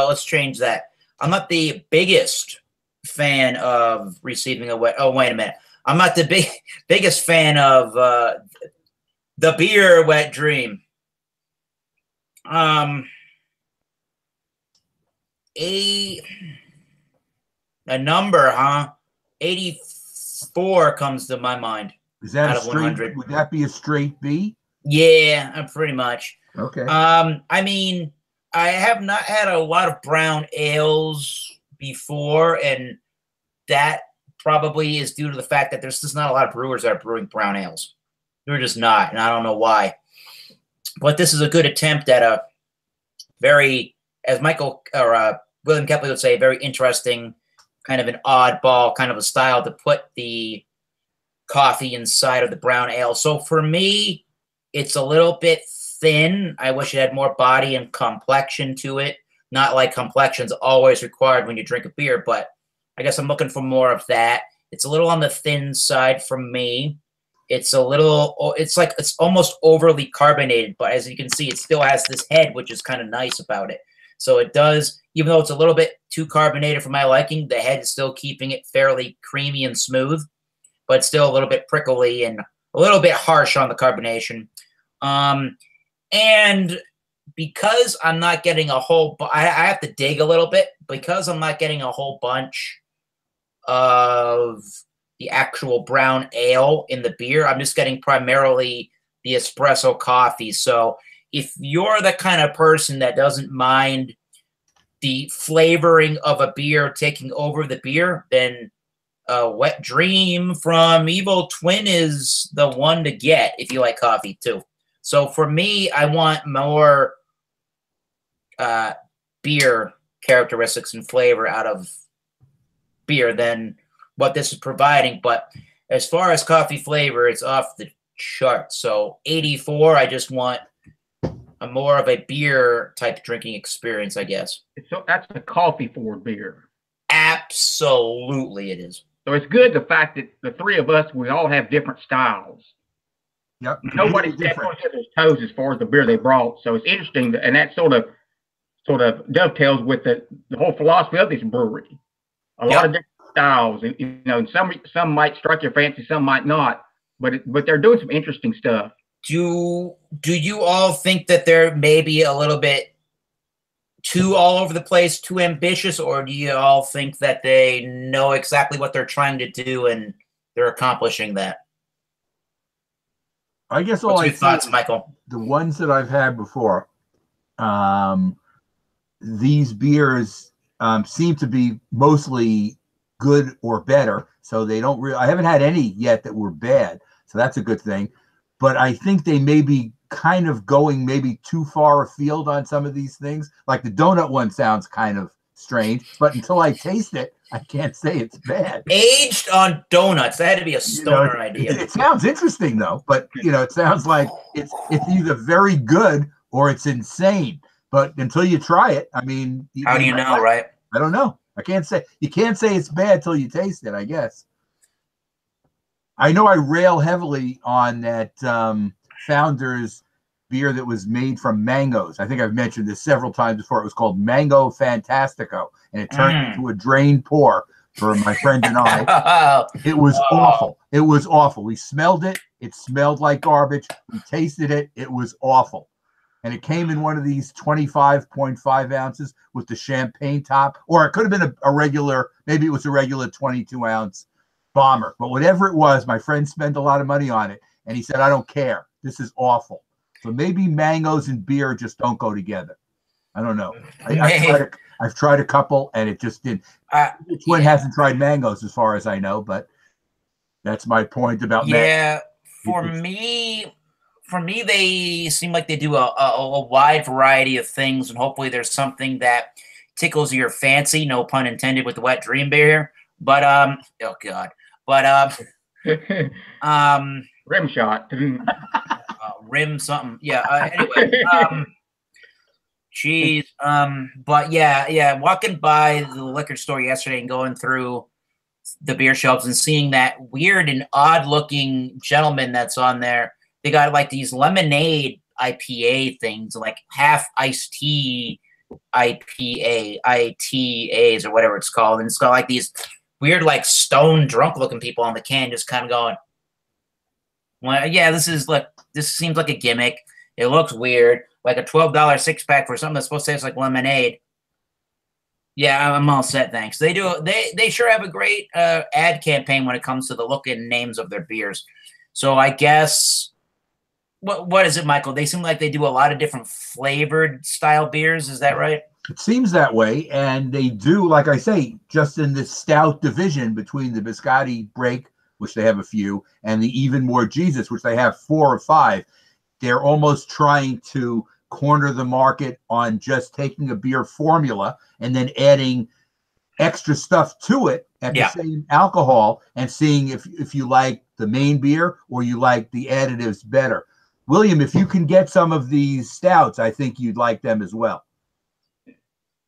S1: Let's change that. I'm not the biggest fan of receiving a wet. Oh, wait a minute. I'm not the biggest fan of the beer Wet Dream. A number, huh? 84 comes to my mind.
S2: Is that a straight? Would that be a straight B?
S1: Yeah, pretty much.
S2: Okay.
S1: I mean, I have not had a lot of brown ales before, and that probably is due to the fact that there's just not a lot of brewers that are brewing brown ales. They're just not, and I don't know why. But this is a good attempt at a very, as Michael or William Kepley would say, very interesting, kind of an oddball kind of a style to put the coffee inside of the brown ale. So for me, it's a little bit thin. I wish it had more body and complexion to it. Not like complexion's always required when you drink a beer, but I guess I'm looking for more of that. It's a little on the thin side for me. It's a little, it's like, it's almost overly carbonated, but as you can see, it still has this head, which is kind of nice about it. So it does, even though it's a little bit too carbonated for my liking, the head is still keeping it fairly creamy and smooth, but still a little bit prickly and a little bit harsh on the carbonation. And because I'm not getting a whole, I have to dig a little bit, because I'm not getting a whole bunch of the actual brown ale in the beer, I'm just getting primarily the espresso coffee. So if you're the kind of person that doesn't mind the flavoring of a beer taking over the beer, then Wet Dream from Evil Twin is the one to get if you like coffee too. So for me, I want more beer characteristics and flavor out of beer than what this is providing. But as far as coffee flavor, it's off the chart. So 84, I just want a more of a beer type drinking experience, I guess.
S3: So that's a coffee forward beer.
S1: Absolutely it is.
S3: So it's good the fact that the three of us, we all have different styles.
S2: Yep.
S3: Nobody's stepped on each other's toes as far as the beer they brought. So it's interesting, and that sort of dovetails with the whole philosophy of this brewery. A lot of different styles, and you know, some might strike your fancy, some might not, but they're doing some interesting stuff.
S1: Do you all think that they're maybe a little bit too all over the place, too ambitious, or do you all think that they know exactly what they're trying to do and they're accomplishing that?
S2: I guess
S1: what's your thoughts, Michael?
S2: The ones that I've had before, these beers seem to be mostly good or better. So they don't really, I haven't had any yet that were bad. So that's a good thing. But I think they may be kind of going maybe too far afield on some of these things. Like the donut one sounds kind of strange, but until I taste it, I can't say it's bad.
S1: Aged on donuts. That had to be a stoner idea.
S2: It sounds interesting though, but it sounds like it's either very good or it's insane. But until you try it, I mean,
S1: how do you know, right?
S2: I don't know. I can't say. You can't say it's bad till you taste it, I guess. I know I rail heavily on that Founders beer that was made from mangoes. I think I've mentioned this several times before. It was called Mango Fantastico, and it turned into a drain pour for my friend and I. It was awful. It was awful. We smelled it. It smelled like garbage. We tasted it. It was awful. And it came in one of these 25.5 ounces with the champagne top, or it could have been a regular, maybe it was a regular 22 ounce bomber. But whatever it was, my friend spent a lot of money on it. And he said, I don't care. This is awful. So maybe mangoes and beer just don't go together. I don't know. I've tried a couple and it just didn't. The Twin hasn't tried mangoes as far as I know, but that's my point about
S1: mangoes. For me, they seem like they do a wide variety of things, and hopefully there's something that tickles your fancy, no pun intended with the Wet Dream beer here. But oh god. But
S3: rim shot.
S1: Rim something. Yeah, anyway. Geez. But yeah, walking by the liquor store yesterday and going through the beer shelves and seeing that weird and odd looking gentleman that's on there. They got like these lemonade IPA things, like half iced tea IPAs or whatever it's called. And it's got like these weird, like stone drunk looking people on the can just kind of going, well, yeah, this seems like a gimmick. It looks weird. Like a $12 six pack for something that's supposed to taste like lemonade. Yeah, I'm all set, thanks. They sure have a great ad campaign when it comes to the look and names of their beers. So I guess what is it, Michael? They seem like they do a lot of different flavored style beers. Is that right?
S2: It seems that way, and they do, like I say, just in this stout division between the Biscotti Break, which they have a few, and the Even More Jesus, which they have 4 or 5. They're almost trying to corner the market on just taking a beer formula and then adding extra stuff to it at the same alcohol and seeing if you like the main beer or you like the additives better. William, if you can get some of these stouts, I think you'd like them as well.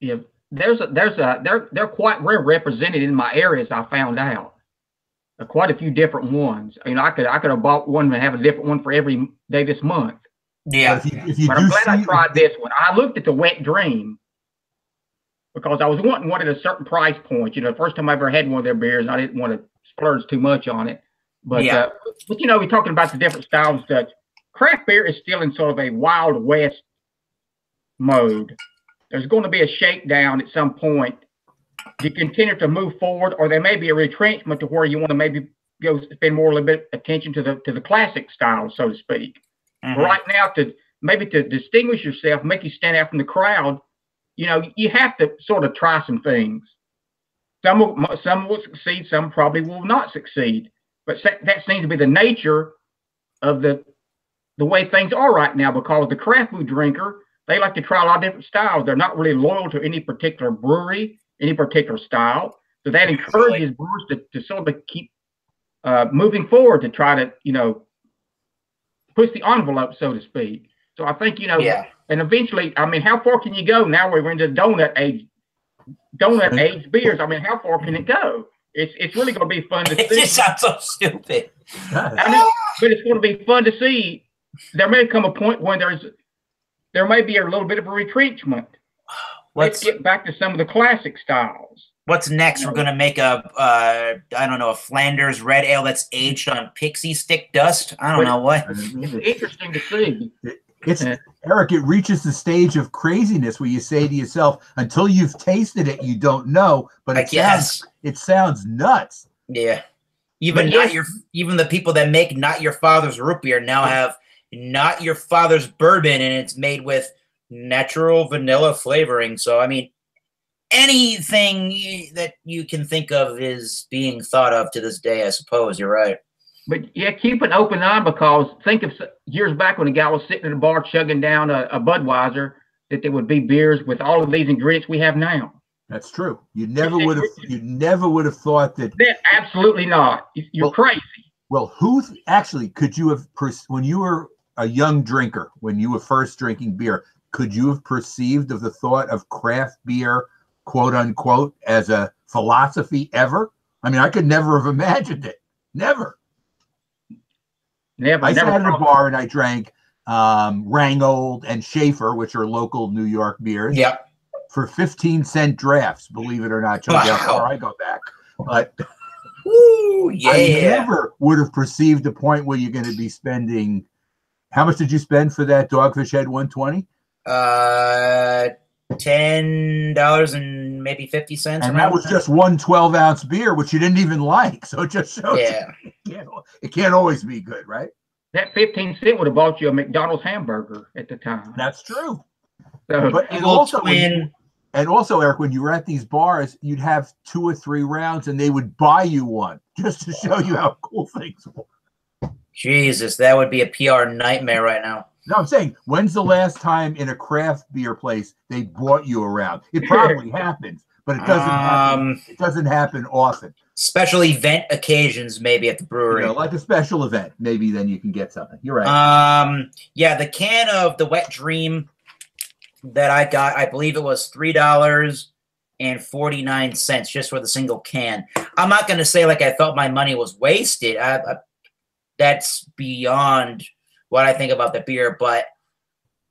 S3: Yeah, they're quite well represented in my areas. I found out quite a few different ones. You know, I could have bought one and have a different one for every day this month.
S1: Yeah.
S3: But I'm glad I tried this one. I looked at the Wet Dream because I was wanting one at a certain price point. You know, the first time I ever had one of their beers, and I didn't want to splurge too much on it. But but you know, we're talking about the different styles. That craft beer is still in sort of a Wild West mode. There's going to be a shakedown at some point. You continue to move forward, or there may be a retrenchment to where you want to maybe go spend more a little bit attention to the classic style, so to speak.
S1: Mm-hmm.
S3: Right now, to distinguish yourself, make you stand out from the crowd, you know, you have to sort of try some things. Some will succeed, some probably will not succeed. But that seems to be the nature of the way things are right now, because the craft food drinker, they like to try a lot of different styles. They're not really loyal to any particular brewery, any particular style. So that encourages brewers to sort of keep moving forward to try to, you know, push the envelope, so to speak. So I think, you know, and eventually, I mean, how far can you go? Now we're into donut age beers. I mean, how far can it go? It's really going to be fun to see.
S1: It just sounds so stupid.
S3: I mean, but it's going to be fun to see. There may come a point when there may be a little bit of a retrenchment. Let's get back to some of the classic styles.
S1: What's next? We're going to make I don't know, a Flanders red ale that's aged on pixie stick dust. I don't know what.
S3: It's interesting to see.
S2: Eric, it reaches the stage of craziness where you say to yourself, until you've tasted it, you don't know. But it sounds nuts.
S1: Yeah. Even the people that make Not Your Father's root beer now have Not Your Father's bourbon, and it's made with natural vanilla flavoring. So I mean, anything that you can think of is being thought of to this day, I suppose. You're right.
S3: But yeah, keep an open eye, because think of years back when a guy was sitting at a bar chugging down a Budweiser, that there would be beers with all of these ingredients we have now.
S2: That's true. You never would have thought that.
S3: Absolutely not. You're crazy.
S2: Well, could you have, when you were a young drinker, when you were first drinking beer, could you have perceived of the thought of craft beer, quote unquote, as a philosophy ever? I mean, I could never have imagined it. Never. I sat at a bar and I drank Rangold and Schaefer, which are local New York beers.
S1: Yep.
S2: For 15-cent drafts, believe it or not. Joe, how far I go back. But I never would have perceived the point where you're going to be spending. How much did you spend for that Dogfish Head 120?
S1: $10 and maybe 50 cents.
S2: And that was just one 12-ounce beer, which you didn't even like. So it just shows it can't always be good, right?
S3: That 15 cent would have bought you a McDonald's hamburger at the time.
S2: That's true.
S3: So,
S2: but also, Eric, when you were at these bars, you'd have 2 or 3 rounds, and they would buy you one just to show you how cool things were.
S1: Jesus, that would be a PR nightmare right now.
S2: No, I'm saying, when's the last time in a craft beer place they brought you around? It probably happens, but it doesn't happen. It doesn't happen often.
S1: Special event occasions, maybe at the brewery.
S2: You know, like a special event, maybe then you can get something. You're right.
S1: Yeah, the can of the Wet Dream that I got, I believe it was $3.49 just for the single can. I'm not going to say like I felt my money was wasted. That's beyond what I think about the beer, but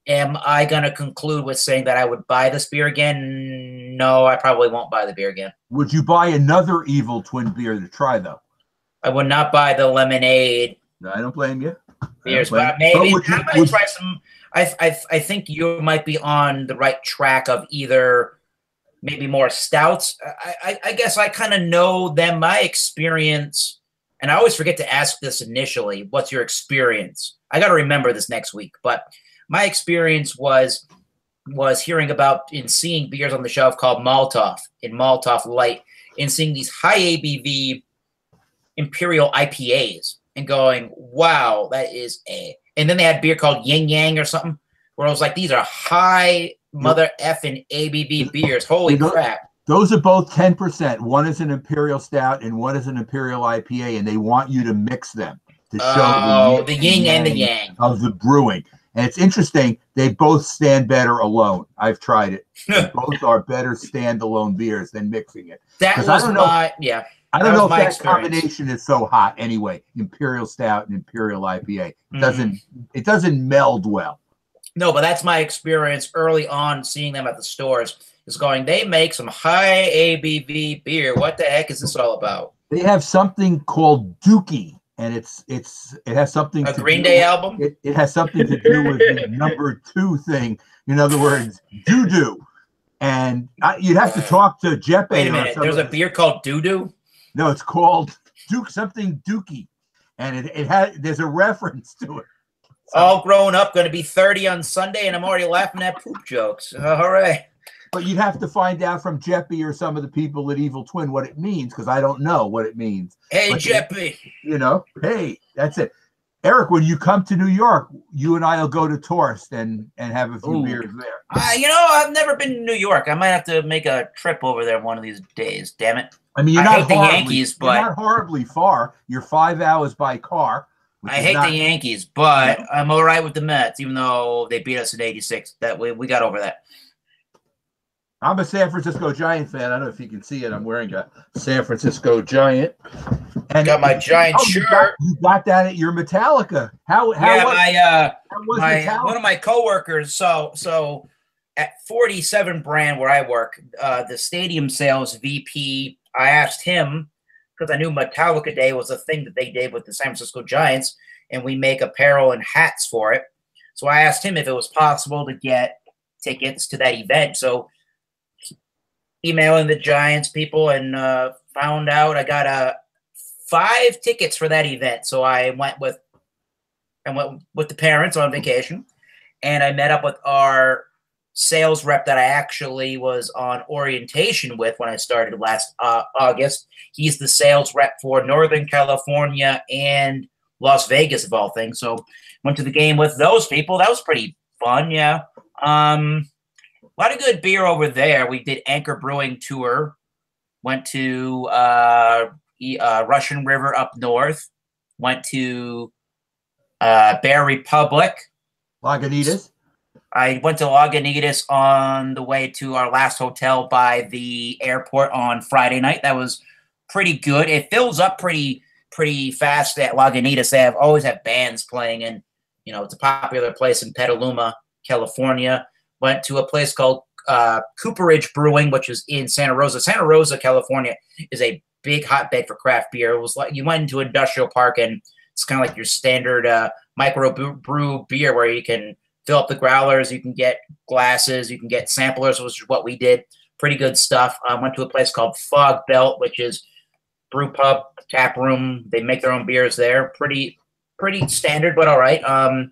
S1: am I going to conclude with saying that I would buy this beer again? No, I probably won't buy the beer again.
S2: Would you buy another Evil Twin beer to try, though?
S1: I would not buy the lemonade.
S2: No, I don't blame you.
S1: Beers, but maybe I might try some. I think you might be on the right track of either maybe more stouts. I guess I kind of know them. My experience, and I always forget to ask this initially, what's your experience? I got to remember this next week, but my experience was hearing about and seeing beers on the shelf called Maltov and Maltov Light, and seeing these high ABV Imperial IPAs and going, wow, that is a. And then they had beer called Yin Yang or something, where I was like, these are high mother effing ABV beers. Holy crap.
S2: Those are both 10%. One is an Imperial Stout and one is an Imperial IPA, and they want you to mix them to show
S1: the yin and the yang
S2: of the brewing. And it's interesting, they both stand better alone. I've tried it. They both are better standalone beers than mixing it.
S1: That was my
S2: I don't know if that combination is so hot anyway. Imperial Stout and Imperial IPA. It doesn't meld well.
S1: No, but that's my experience early on seeing them at the stores. Is going, they make some high ABV beer. What the heck is this all about?
S2: They have something called Dookie, and it has something
S1: a Green Day album.
S2: It has something to do with the number 2 thing. In other words, doo-doo. And you'd have to talk to Jeppe.
S1: Wait a minute. There's a beer called doo-doo?
S2: No, it's called something Dookie, and there's a reference to it. So,
S1: all grown up, going to be 30 on Sunday, and I'm already laughing at poop jokes. All right.
S2: But you'd have to find out from Jeppe or some of the people at Evil Twin what it means, because I don't know what it means.
S1: Hey, but Jeppe.
S2: Hey, that's it. Eric, when you come to New York, you and I will go to Torst and have a few beers there.
S1: I've never been to New York. I might have to make a trip over there one of these days. Damn it.
S2: I mean,
S1: I hate the Yankees, but
S2: you're not horribly far. You're 5 hours by car.
S1: I hate the Yankees, but I'm all right with the Mets, even though they beat us in '86. That we got over that.
S2: I'm a San Francisco Giant fan. I don't know if you can see it. I'm wearing a San Francisco Giant. And
S1: got my Giant shirt.
S2: You got that at your Metallica. How was Metallica?
S1: One of my coworkers. So at 47 brand where I work, the stadium sales VP. I asked him because I knew Metallica Day was a thing that they did with the San Francisco Giants, and we make apparel and hats for it. So I asked him if it was possible to get tickets to that event. So emailing the Giants people and found out I got 5 tickets for that event. So I went with the parents on vacation, and I met up with our sales rep that I actually was on orientation with when I started last August. He's the sales rep for Northern California and Las Vegas, of all things. So went to the game with those people. That was pretty fun, yeah. A lot of good beer over there. We did Anchor Brewing tour. Went to Russian River up north. Went to Bear Republic.
S2: Lagunitas.
S1: I went to Lagunitas on the way to our last hotel by the airport on Friday night. That was pretty good. It fills up pretty fast at Lagunitas. They always have bands playing, and it's a popular place in Petaluma, California. Went to a place called Cooperage Brewing, which is in Santa Rosa. Santa Rosa, California, is a big hotbed for craft beer. It was like you went into an industrial park, and it's kind of like your standard micro brew beer where you can fill up the growlers, you can get glasses, you can get samplers, which is what we did. Pretty good stuff. I went to a place called Fog Belt, which is brew pub, tap room. They make their own beers there. Pretty standard, but all right. I'm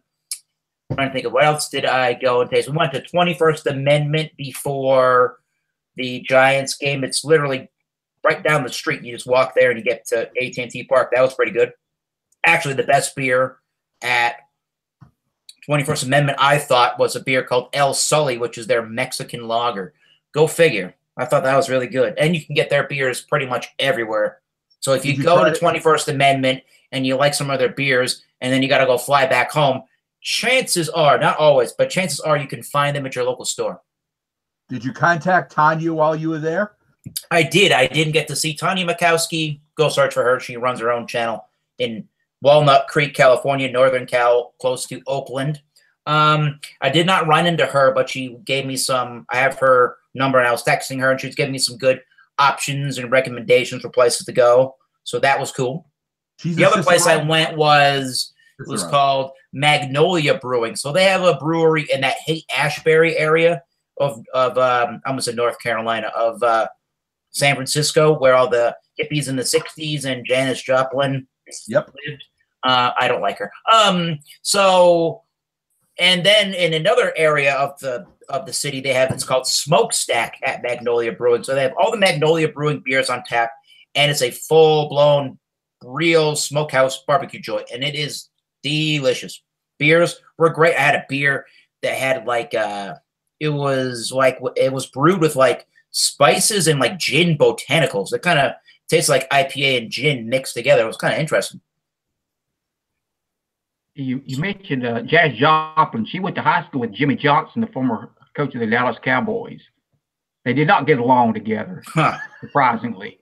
S1: trying to think of what else did I go and taste. We went to 21st Amendment before the Giants game. It's literally right down the street. You just walk there and you get to AT&T Park. That was pretty good. Actually, the best beer at 21st Amendment, I thought, was a beer called El Sully, which is their Mexican lager. Go figure. I thought that was really good. And you can get their beers pretty much everywhere. So if you go to 21st Amendment and you like some of their beers and then you got to go fly back home, chances are, not always, but chances are you can find them at your local store.
S2: Did you contact Tanya while you were there?
S1: I did. I didn't get to see Tanya Makowski. Go search for her. She runs her own channel in Walnut Creek, California, Northern Cal, close to Oakland. I did not run into her, but she gave me some. I have her number, and I was texting her, and she was giving me some good options and recommendations for places to go. So that was cool. The other place I went was called Magnolia Brewing. So they have a brewery in that Haight-Ashbury area of I almost said North Carolina, of San Francisco, where all the hippies in the 60s and Janis Joplin lived. I don't like her. And then in another area of the city, they have, it's called Smokestack at Magnolia Brewing. So they have all the Magnolia Brewing beers on tap, and it's a full-blown, real smokehouse barbecue joint, and it is delicious. Beers were great. I had a beer that had it was brewed with like spices and like gin botanicals. It kind of tastes like IPA and gin mixed together. It was kind of interesting.
S3: you mentioned Jazz Joplin. She went to high school with Jimmy Johnson, the former coach of the Dallas Cowboys. They did not get along together, surprisingly.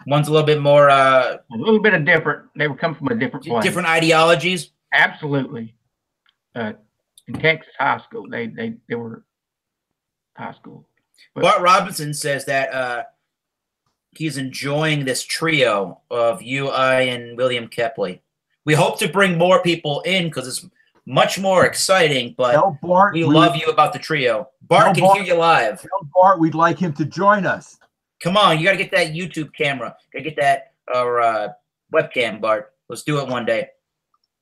S1: One's a little bit more
S3: a little bit of different. They were coming from a different place.
S1: Different ideologies.
S3: Absolutely. In Texas high school, they were high school. But
S1: Bart Robinson says that he's enjoying this trio of you, I, and William Kepley. We hope to bring more people in because it's much more exciting, but
S2: Bart,
S1: we love you about the trio. Bart can hear you live.
S2: Tell Bart we'd like him to join us.
S1: Come on, you got to get that YouTube camera. Got to get that webcam, Bart. Let's do it one day.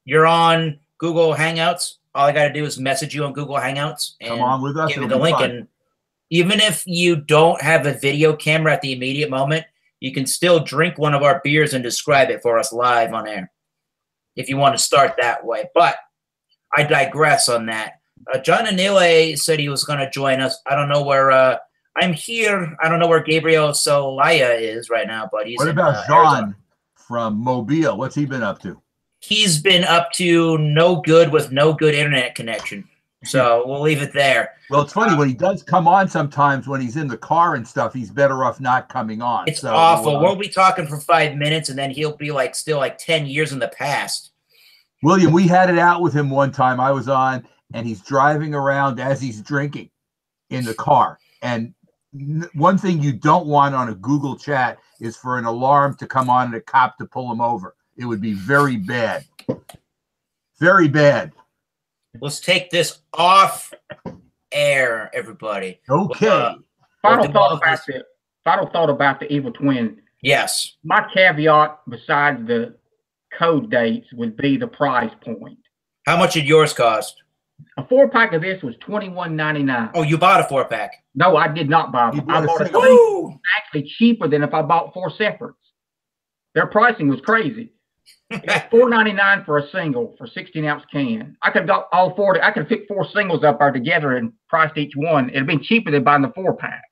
S1: You're on Google Hangouts. All I got to do is message you on Google Hangouts and
S2: come on with us.
S1: give me the link. Fun. And even if you don't have a video camera at the immediate moment, you can still drink one of our beers and describe it for us live on air if you want to start that way. But I digress on that. John Anile said he was going to join us. I don't know where I'm here. I don't know where Gabriel Solaya is right now, but he's
S2: What about John from Mobile? What's he been up to?
S1: He's been up to no good with no good internet connection. So we'll leave it there.
S2: Well, it's funny when he does come on sometimes when he's in the car and stuff, he's better off not coming on.
S1: It's awful. We'll be talking for 5 minutes and then he'll be like still like 10 years in the past.
S2: William, we had it out with him one time. I was on and he's driving around as he's drinking in the car. And one thing you don't want on a Google chat is for an alarm to come on and a cop to pull him over. It would be very bad. Very bad.
S1: Let's take this off air, everybody.
S2: Okay.
S3: Final thought about the Evil Twin.
S1: Yes.
S3: My caveat besides the code dates would be the price point.
S1: How much did yours cost?
S3: A 4-pack of this was $21.99.
S1: Oh, you bought a 4-pack?
S3: No, I did not buy them. I bought actually cheaper than if I bought 4 separates. Their pricing was crazy. It was $4.99 for a single for 16-ounce can. I could have got all 4. I could have picked 4 singles up there together and priced each one. It'd been cheaper than buying the 4-pack.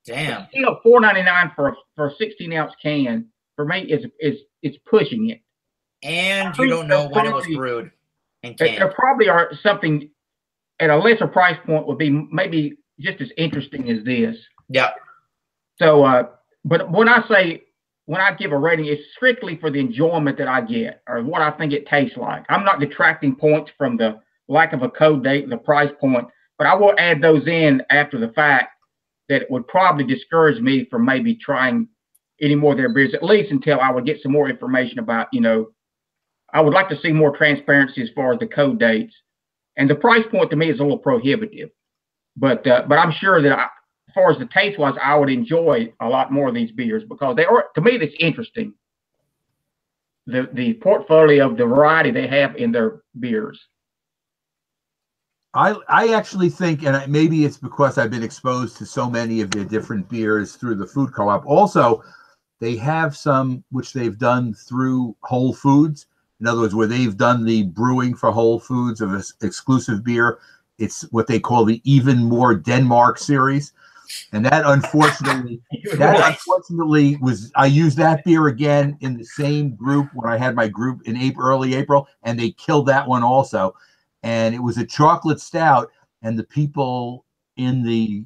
S1: Damn.
S3: But still, $4.99 for a 16-ounce can for me is pushing it.
S1: And you don't know when it was brewed and canned.
S3: There probably are something at a lesser price point would be maybe just as interesting as this.
S1: Yeah.
S3: So, but when I give a rating, it's strictly for the enjoyment that I get or what I think it tastes like. I'm not detracting points from the lack of a code date and the price point, but I will add those in after the fact that it would probably discourage me from maybe trying any more of their beers, at least until I would get some more information about, I would like to see more transparency as far as the code dates. And the price point to me is a little prohibitive. But I'm sure that as far as the taste was, I would enjoy a lot more of these beers because they are, to me, that's interesting. The portfolio of the variety they have in their beers.
S2: I actually think, and maybe it's because I've been exposed to so many of their different beers through the food co-op. Also, they have some which they've done through Whole Foods. In other words, where they've done the brewing for Whole Foods of an exclusive beer. It's what they call the Even More Denmark series. And that unfortunately was, I used that beer again in the same group when I had my group in early April, and they killed that one also. And it was a chocolate stout, and the people in the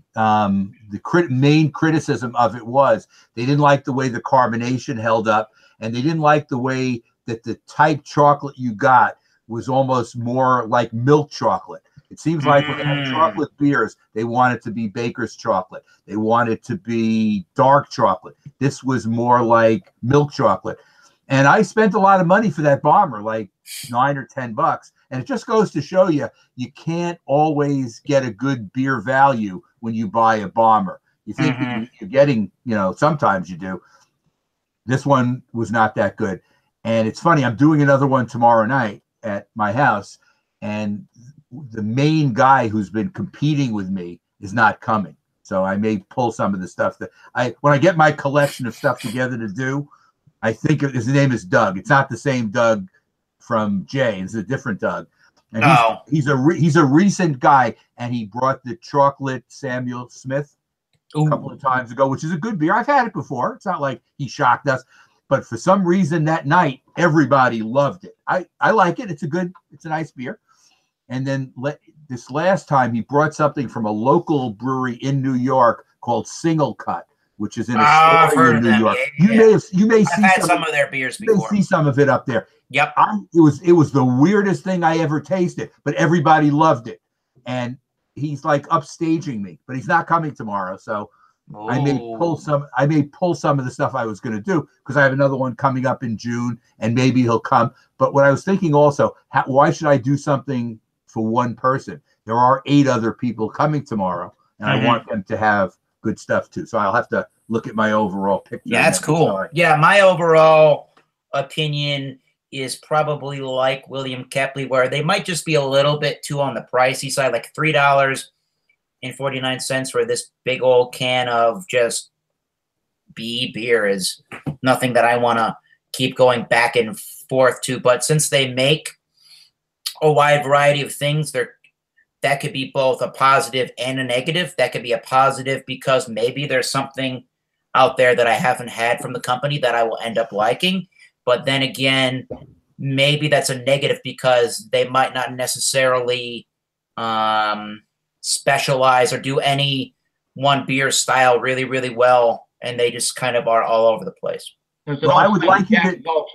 S2: main criticism of it was they didn't like the way the carbonation held up, and they didn't like the way that the type chocolate you got was almost more like milk chocolate. It seems like when they have chocolate beers, they want it to be baker's chocolate. They want it to be dark chocolate. This was more like milk chocolate. And I spent a lot of money for that bomber, like $9 or $10. And it just goes to show you, you can't always get a good beer value when you buy a bomber. You think you're getting, sometimes you do. This one was not that good. And it's funny, I'm doing another one tomorrow night at my house. And the main guy who's been competing with me is not coming. So I may pull some of the stuff that when I get my collection of stuff together to do, I think his name is Doug. It's not the same Doug from Jay. It's a different Doug. And he's a recent guy, and he brought the chocolate Samuel Smith a couple of times ago, which is a good beer. I've had it before. It's not like he shocked us. but for some reason that night, everybody loved it. I like it. It's a nice beer. And then this last time he brought something from a local brewery in New York called Single Cut, which is in Astoria, New York. You may see
S1: some of their beers before.
S2: You may see some of it up there.
S1: Yep.
S2: It was the weirdest thing I ever tasted, but everybody loved it. And he's like upstaging me, but he's not coming tomorrow, so I may pull some of the stuff I was going to do, because I have another one coming up in June, and maybe he'll come. But what I was thinking also, why should I do something for one person? There are 8 other people coming tomorrow, and I want them to have good stuff too. So I'll have to look at my overall picture.
S1: Yeah, that's cool. Yeah, my overall opinion is probably like William Kepley, where they might just be a little bit too on the pricey side, like $3.49 for this big old can of just beer is nothing that I want to keep going back and forth to. But since they make a wide variety of things, that could be both a positive and a negative. That could be a positive because maybe there's something out there that I haven't had from the company that I will end up liking. But then again, maybe that's a negative because they might not necessarily specialize or do any one beer style really, really well, and they just kind of are all over the place.
S2: Well, I would like
S3: jack of all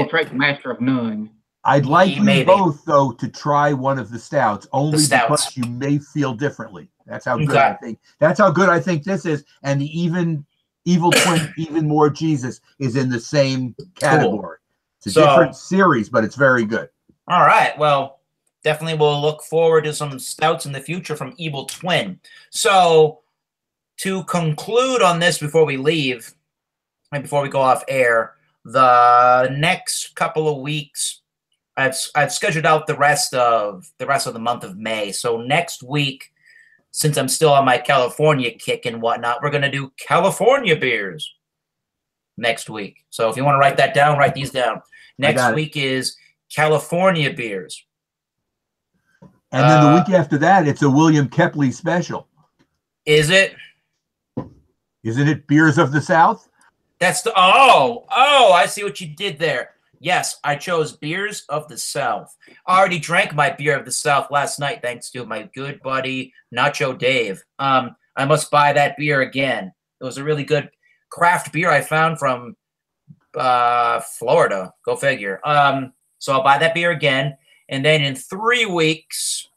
S3: trades, master of none.
S2: I'd like you both, though, to try one of the stouts, only because you may feel differently. That's how good I think. That's how good I think this is, and the Evil Twin, Even More Jesus is in the same category. It's a different series, but it's very good.
S1: All right. Well, definitely we'll look forward to some stouts in the future from Evil Twin. So to conclude on this before we leave, and before we go off air, the next couple of weeks, I've scheduled out the rest of the month of May. So next week, since I'm still on my California kick and whatnot, we're going to do California beers next week. So if you want to write that down, write these down. Next week is California beers.
S2: And then the week after that, it's a William Kepley special.
S1: Is it?
S2: Isn't it Beers of the South?
S1: That's the I see what you did there. Yes, I chose Beers of the South. I already drank my Beer of the South last night, thanks to my good buddy Nacho Dave. I must buy that beer again. It was a really good craft beer I found from Florida. Go figure. So I'll buy that beer again. And then in 3 weeks,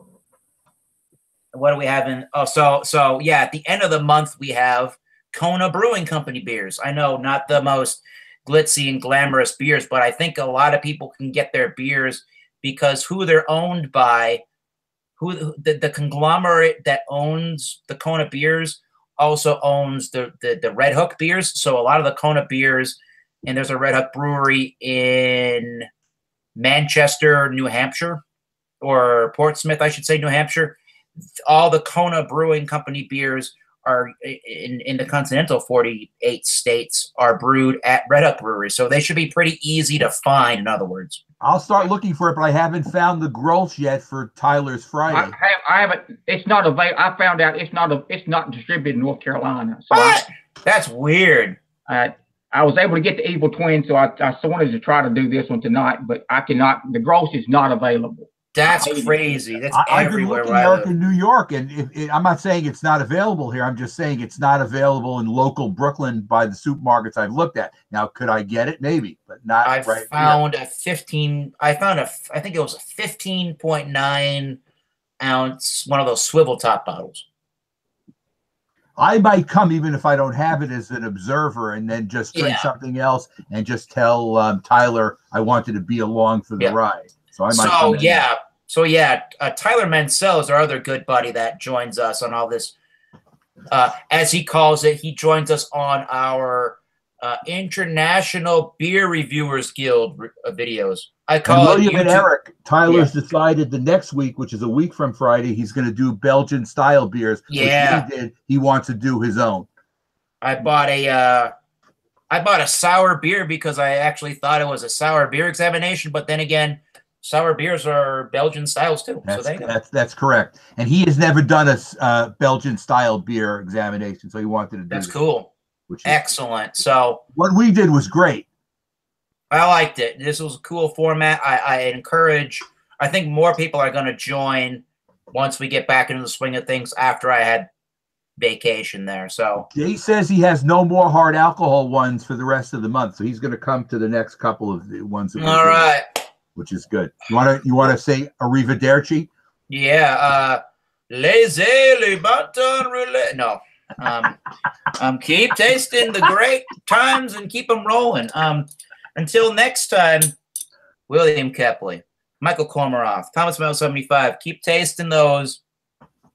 S1: what do we have in? At the end of the month, we have Kona Brewing Company beers. I know, not the most glitzy and glamorous beers, but I think a lot of people can get their beers because who they're owned by, the conglomerate that owns the Kona beers also owns the Red Hook beers. So a lot of the Kona beers, and there's a Red Hook brewery in Manchester, New Hampshire, or Portsmouth, I should say, New Hampshire. All the Kona Brewing Company beers are in the continental 48 states are brewed at Red Hook Brewery. So they should be pretty easy to find, in other words.
S2: I'll start looking for it, but I haven't found the Grolsch yet for Tyler's Friday.
S3: I haven't. It's not available. I found out it's not distributed in North Carolina. So
S1: what? That's weird.
S3: I was able to get the Evil Twin, so I wanted to try to do this one tonight, but I cannot. The Grolsch is not available.
S1: That's crazy. That's everywhere.
S2: I've been looking in New York, and I'm not saying it's not available here. I'm just saying it's not available in local Brooklyn by the supermarkets I've looked at. Now, could I get it? Maybe, but not right here.
S1: I think it was a 15.9 ounce, one of those swivel top bottles.
S2: I might come even if I don't have it as an observer, and then just drink something else and just tell Tyler I wanted to be along for the ride. So I might. Tyler Mansell is our other good buddy that joins us on all this. As he calls it, he joins us on our International Beer Reviewers Guild videos. I call it William and Eric. Tyler's decided the next week, which is a week from Friday, he's going to do Belgian style beers.
S1: Yeah,
S2: he wants to do his own.
S1: I bought a sour beer because I actually thought it was a sour beer examination, but then again, sour beers are Belgian styles too.
S2: That's correct. And he has never done a Belgian style beer examination, so he wanted to do
S1: That's cool.
S2: which is
S1: excellent. So
S2: what we did was great.
S1: I liked it. This was a cool format. I encourage. I think more people are going to join once we get back into the swing of things after I had vacation there. So
S2: Jay says he has no more hard alcohol ones for the rest of the month, so he's going to come to the next couple of the ones that we're
S1: all
S2: doing,
S1: right.
S2: which is good. You want to say arrivederci?
S1: Yeah. Laissez le bâton rouler. No. Keep tasting the great times and keep them rolling. Until next time, William Kepley, Michael Kormaroff, Thomas Mel 75. Keep tasting those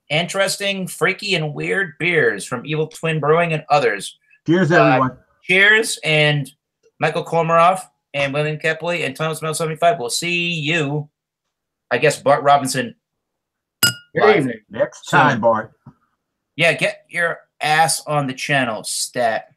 S1: interesting, freaky, and weird beers from Evil Twin Brewing and others.
S2: Cheers, everyone.
S1: Cheers, and Michael Kormaroff and William Kepley and Thomas Mel 75. We'll see you, I guess, Bart Robinson.
S3: Good evening.
S2: Next time, Bart.
S1: Yeah, get your ass on the channel, stat.